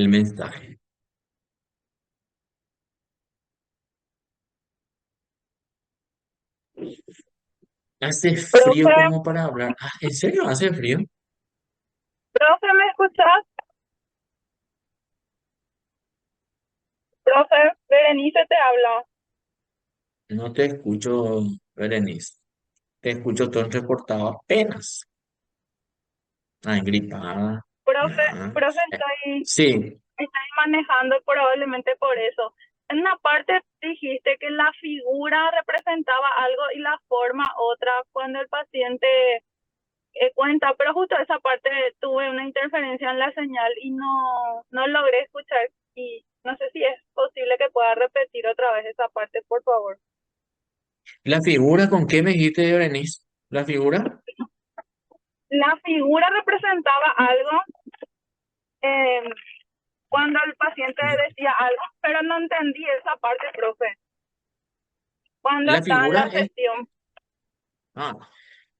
mensaje. Hace frío Profe, como para hablar. Ah, ¿en serio hace frío? profe, ¿me escuchas? Profe, Berenice te habla. No te escucho, Berenice. Te escucho todo entrecortado apenas. Ah, gripada. Profe, Ah, profe, eh, sí, estoy manejando probablemente por eso. En una parte dijiste que la figura representaba algo y la forma otra cuando el paciente cuenta, pero justo esa parte tuve una interferencia en la señal y no logré escuchar y no sé si es posible que pueda repetir otra vez esa parte, por favor. ¿la figura con qué me dijiste, Berenice? ¿La figura? La figura representaba algo eh, cuando el paciente decía algo, pero no entendí esa parte, profe. Cuando La está en la figura es... sesión. Ah,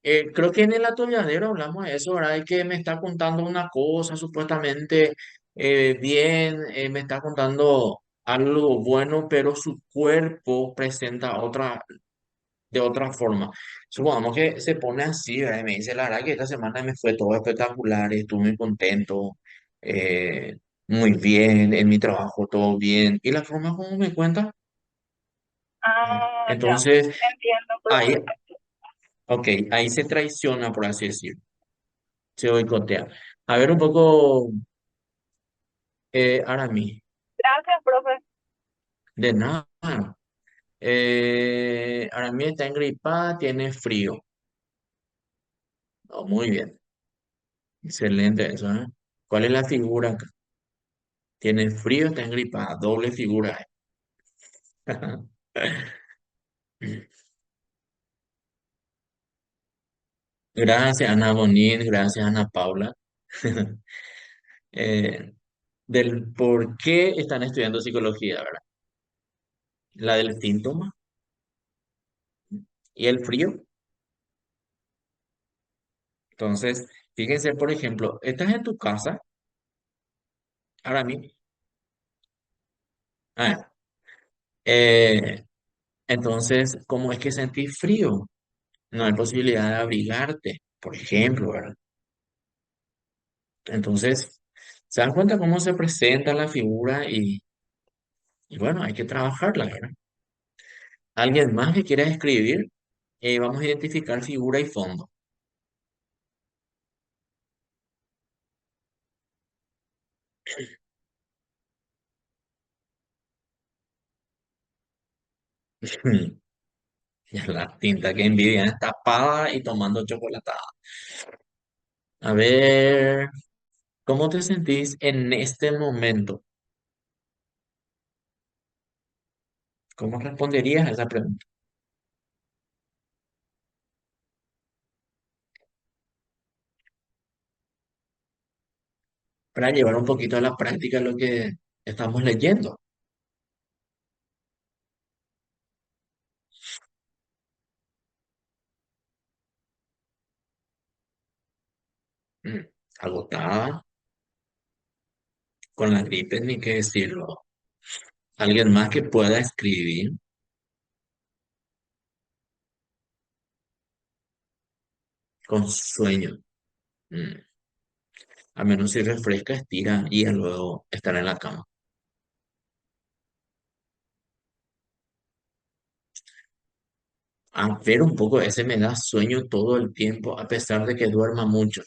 creo que en el atolladero hablamos de eso, ¿verdad? De que me está contando una cosa supuestamente bien, me está contando algo bueno, pero su cuerpo presenta otra, de otra forma. Supongamos que se pone así, ¿verdad? Y me dice, la verdad que esta semana me fue todo espectacular, estuve muy contento, eh, muy bien, en mi trabajo todo bien. Y la forma como me cuenta, Ah, ya. entonces, Entiendo, ahí, profe. ok, ahí se traiciona, por así decirlo, se boicotea. A ver un poco, Arami, Gracias, profe. de nada. Arami está engripada, tiene frío. Oh, muy bien, excelente eso, ¿eh? ¿Cuál es la figura acá? Tiene frío, está engripada, doble figura. Gracias, Ana Bonín, gracias, Ana Paula. Eh, del por qué están estudiando psicología, ¿verdad? La del síntoma y el frío. Entonces, fíjense, por ejemplo, estás en tu casa, ahora mismo. Ah, eh, entonces, ¿cómo es que sentís frío? No hay posibilidad de abrigarte, por ejemplo, ¿verdad? Entonces, ¿se dan cuenta cómo se presenta la figura? Y bueno, hay que trabajarla, ¿verdad? ¿Alguien más que quiera escribir? Vamos a identificar figura y fondo. Ya la tinta que envidia, tapada y tomando chocolatada. A ver, ¿cómo te sentís en este momento? ¿Cómo responderías a esa pregunta? Para llevar un poquito a la práctica lo que estamos leyendo. Mm, Agotada, con la gripe, ni qué decirlo. Alguien más que pueda escribir con sueño. Mm, A menos si refresca, estira y luego estar en la cama. A ver un poco, ese me da sueño todo el tiempo, a pesar de que duerma mucho.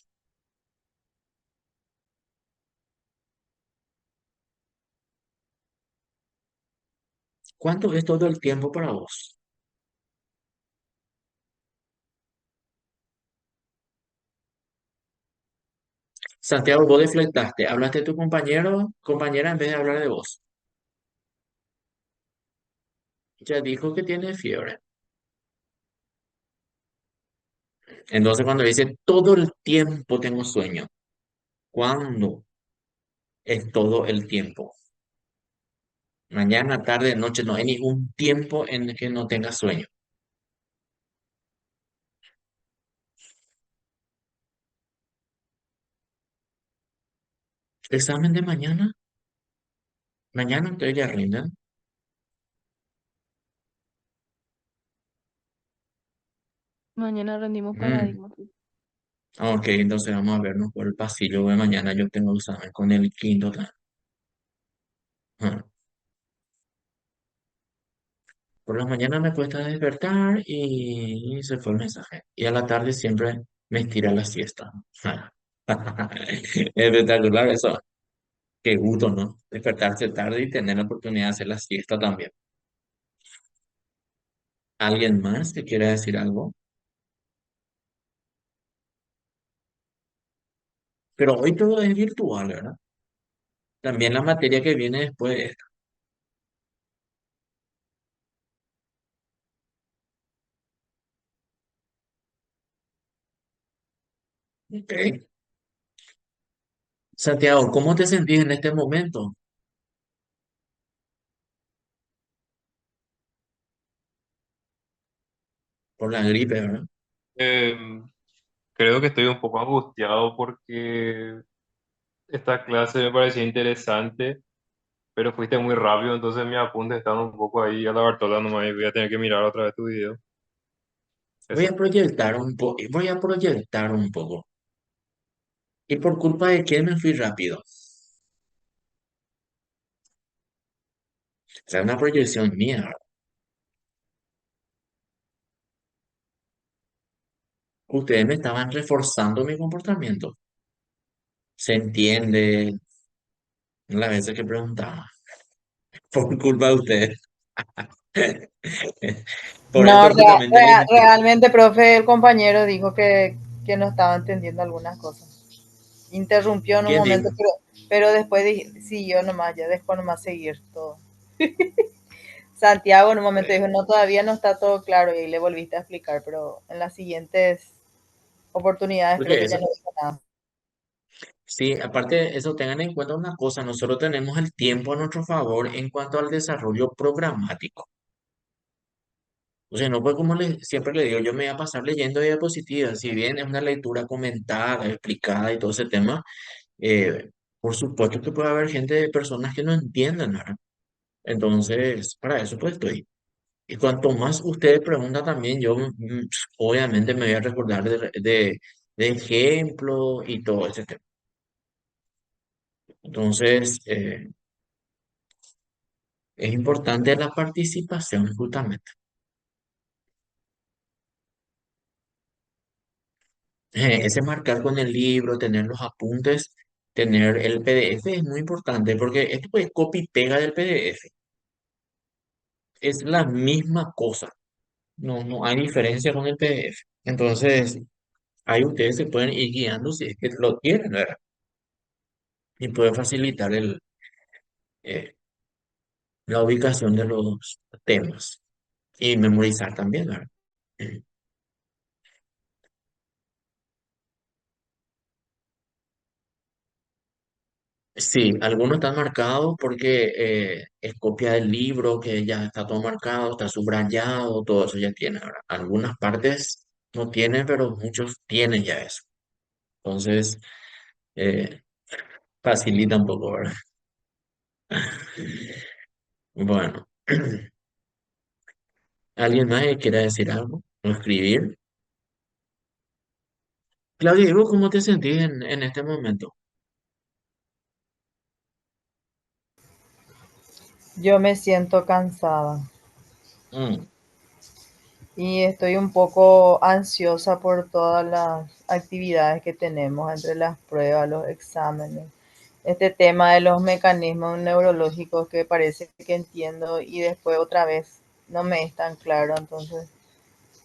¿Cuánto es todo el tiempo para vos? Santiago, vos deflectaste, hablaste de tu compañero, compañera en vez de hablar de vos. Ya dijo que tiene fiebre. Entonces cuando dice todo el tiempo tengo sueño, ¿cuándo es todo el tiempo? Mañana, tarde, noche, no hay ningún tiempo en el que no tenga sueño. ¿Examen de mañana? Mañana ustedes ya rinden. Mañana rendimos Mm, paradigma. ok, entonces vamos a vernos por el pasillo de mañana. Yo tengo examen con el quinto. Ah, por las mañanas me cuesta despertar y se fue el mensaje. Y a la tarde siempre me estira la siesta. Espectacular eso. Qué gusto, ¿no? Despertarse tarde y tener la oportunidad de hacer la siesta también. ¿Alguien más que quiera decir algo? Pero hoy todo es virtual, ¿verdad? También la materia que viene después de esta. Ok. Santiago, ¿cómo te sentís en este momento? Por la gripe, ¿verdad? Em, Creo que estoy un poco angustiado porque esta clase me parecía interesante, pero fuiste muy rápido, entonces mis apuntes están un poco ahí a la Bartola nomás y voy a tener que mirar otra vez tu video. Eso. Voy a proyectar un poco. ¿Y por culpa de quién me fui rápido? O sea, una proyección mía, ¿verdad? Ustedes me estaban reforzando mi comportamiento. Se entiende las veces que preguntaba. Por culpa de ustedes. Por No, esto justamente le dije, realmente, profe, el compañero dijo que no estaba entendiendo algunas cosas. Interrumpió en un ¿quién momento, dijo? pero después siguió nomás, ya después nomás seguir todo. Santiago en un momento Eh, dijo, no, todavía no está todo claro y le volviste a explicar, pero en las siguientes oportunidades creo Porque que ya eso, no dijo nada. sí, aparte de eso, tengan en cuenta una cosa, nosotros tenemos el tiempo a nuestro favor en cuanto al desarrollo programático. O sea, no fue como siempre le digo, yo me voy a pasar leyendo diapositivas, si bien es una lectura comentada, explicada y todo ese tema, eh, por supuesto que puede haber personas que no entiendan, ¿verdad? Entonces, para eso pues estoy. Y cuanto más ustedes preguntan también, yo obviamente me voy a recordar de ejemplos y todo ese tema. Entonces, es importante la participación justamente. Ese marcar con el libro, tener los apuntes, tener el PDF es muy importante porque esto es copy y pega del PDF. Es la misma cosa. No, no hay diferencia con el PDF. Entonces, ahí ustedes se pueden ir guiando si es que lo tienen, ¿verdad? Y puede facilitar eh, la ubicación de los temas y memorizar también, ¿verdad? Sí, algunos están marcados porque es copia del libro, que ya está todo marcado, está subrayado, todo eso ya tiene, ¿verdad? Algunas partes no tienen, pero muchos tienen ya eso. Entonces, eh, facilita un poco, ¿verdad? Bueno, ¿alguien más que quiera decir algo o escribir? Claudia, ¿y vos cómo te sentís en este momento? Yo me siento cansada Mm, y estoy un poco ansiosa por todas las actividades que tenemos entre las pruebas, los exámenes. Este tema de los mecanismos neurológicos que parece que entiendo y después otra vez no me es tan claro, entonces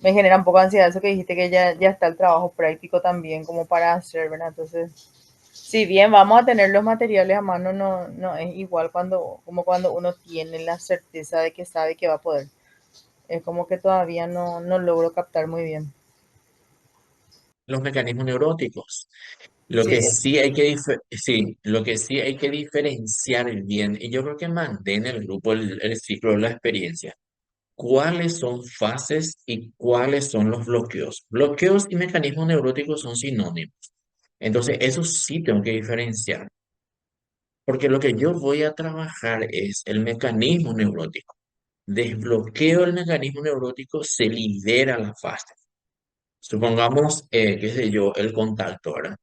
me genera un poco de ansiedad eso que dijiste que ya está el trabajo práctico también como para hacer, ¿verdad? Entonces Si bien vamos a tener los materiales a mano, no es igual como cuando uno tiene la certeza de que sabe que va a poder. Es como que todavía no logro captar muy bien. Los mecanismos neuróticos. Lo Sí, que sí hay que, sí, lo que sí hay que diferenciar bien, y yo creo que mandé en el grupo el ciclo de la experiencia. ¿Cuáles son fases y cuáles son los bloqueos? Bloqueos y mecanismos neuróticos son sinónimos. Entonces, eso sí tengo que diferenciar, porque lo que yo voy a trabajar es el mecanismo neurótico. Desbloqueo el mecanismo neurótico, se libera la fase. Supongamos, qué sé yo, el contacto, ¿verdad?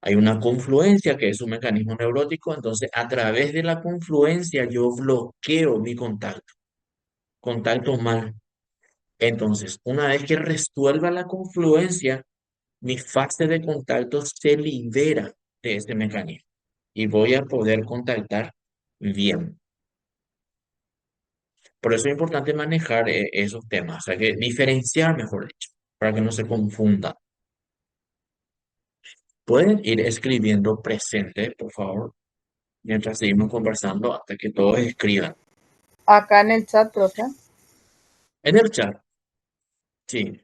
Hay una confluencia que es un mecanismo neurótico, entonces a través de la confluencia yo bloqueo mi contacto, contacto mal. Entonces, una vez que resuelva la confluencia, mi fase de contacto se libera de este mecanismo y voy a poder contactar bien. Por eso es importante manejar esos temas, o sea, que diferenciar, mejor dicho, para que no se confunda. Pueden ir escribiendo presente, por favor, mientras seguimos conversando hasta que todos escriban. acá en el chat, profe. En el chat, sí,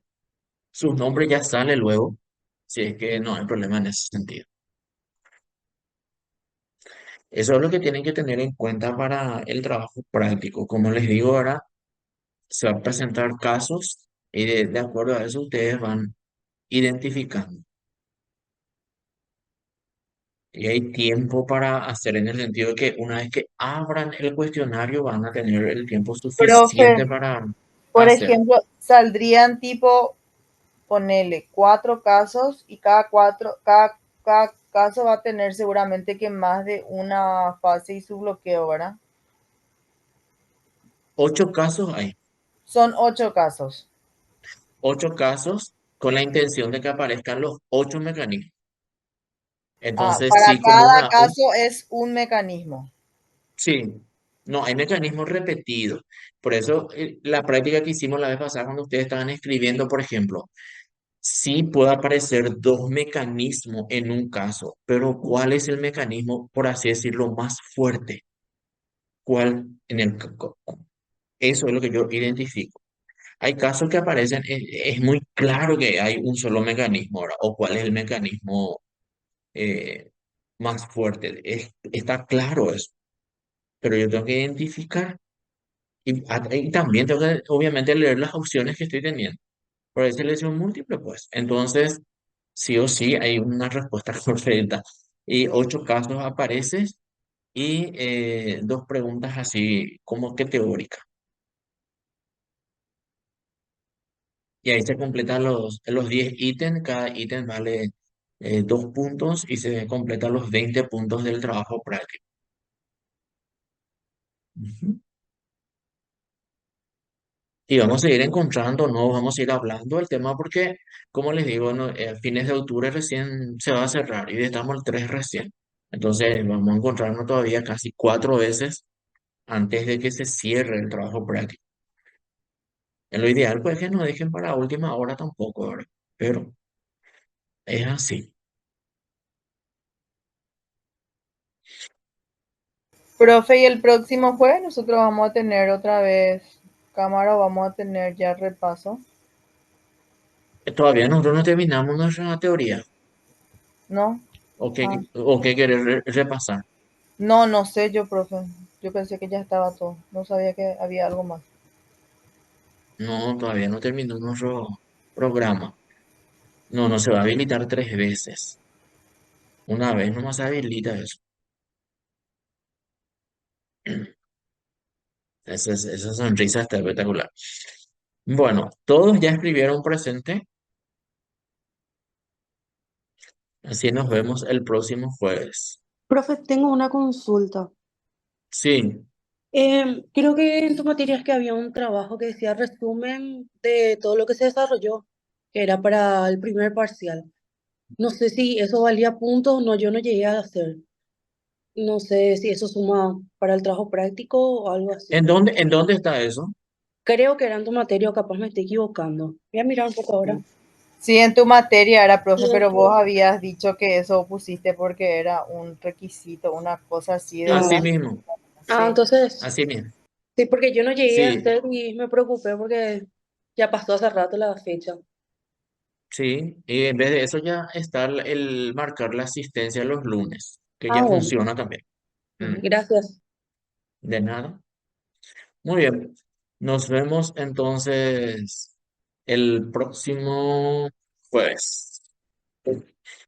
su nombre ya sale luego, si es que no hay problema en ese sentido. Eso es lo que tienen que tener en cuenta para el trabajo práctico. Como les digo ahora, se van a presentar casos y de acuerdo a eso ustedes van identificando. Y hay tiempo para hacer en el sentido de que una vez que abran el cuestionario van a tener el tiempo Profe, suficiente para por hacer. ejemplo, saldrían tipo, ponele 4 casos y cada caso va a tener seguramente que más de una fase y su bloqueo, ¿verdad? 8 casos hay. Son 8 casos. 8 casos con la intención de que aparezcan los 8 mecanismos. Ah, Entonces, para sí, como cada caso es un mecanismo. sí, no, hay mecanismos repetidos. Por eso, la práctica que hicimos la vez pasada cuando ustedes estaban escribiendo, por ejemplo, sí puede aparecer 2 mecanismos en un caso, pero ¿cuál es el mecanismo, por así decirlo, más fuerte? ¿Cuál en el eso es lo que yo identifico. Hay casos que aparecen, es muy claro que hay un solo mecanismo, ¿verdad? O cuál es el mecanismo eh, más fuerte. Está claro eso, pero yo tengo que identificar y también tengo que, obviamente, leer las opciones que estoy teniendo. Por eso selección múltiple, pues. Entonces, sí o sí hay una respuesta correcta. Y 8 casos aparecen y 2 preguntas así como que teóricas. Y ahí se completan los 10 ítems. Cada ítem vale 2 puntos y se completan los 20 puntos del trabajo práctico. Ujú. Y vamos a ir encontrando, no vamos a ir hablando del tema porque, como les digo, a fines de octubre recién se va a cerrar y estamos el 3 recién. Entonces vamos a encontrarnos todavía casi 4 veces antes de que se cierre el trabajo práctico. En lo ideal, pues que no dejen para última hora tampoco, ¿verdad? Pero es así. Profe, y el próximo jueves nosotros vamos a tener otra vez cámara, vamos a tener ya repaso, Todavía nosotros no terminamos nuestra teoría. ¿no? Ah, ¿O qué querés repasar? no sé yo, profe. Yo pensé que ya estaba todo. No sabía que había algo más. No, todavía no terminó nuestro programa. No, no se va a habilitar 3 veces. Una vez nomás se habilita eso. Esa sonrisa está espectacular. Bueno, todos ya escribieron presente, así nos vemos el próximo jueves. Profe, tengo una consulta. Sí, Creo que en tu materias que había un trabajo que decía resumen de todo lo que se desarrolló, que era para el primer parcial. No sé si eso valía puntos o no, yo no llegué a hacer. No sé si eso suma para el trabajo práctico o algo así. en dónde está eso? Creo que era en tu materia o capaz me estoy equivocando. Voy a mirar un poco ahora. Sí, en tu materia era, profe, Y pero vos habías dicho que eso pusiste porque era un requisito, una cosa así Así de... ah, mismo, Sí. entonces, así mismo. sí, porque yo no llegué a Sí, hacer y me preocupé porque ya pasó hace rato la fecha. sí. Y en vez de eso ya está el marcar la asistencia los lunes, que Ah, ya bueno, funciona también. Mm, gracias. de nada. Muy bien. Nos vemos entonces el próximo jueves.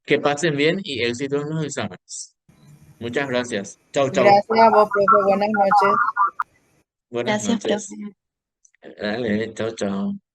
Que pasen bien y éxito en los exámenes. Muchas gracias. Chau, chau. Gracias a vos, profe. Buenas noches. Buenas Gracias, noches. profe. Dale, chau, chau.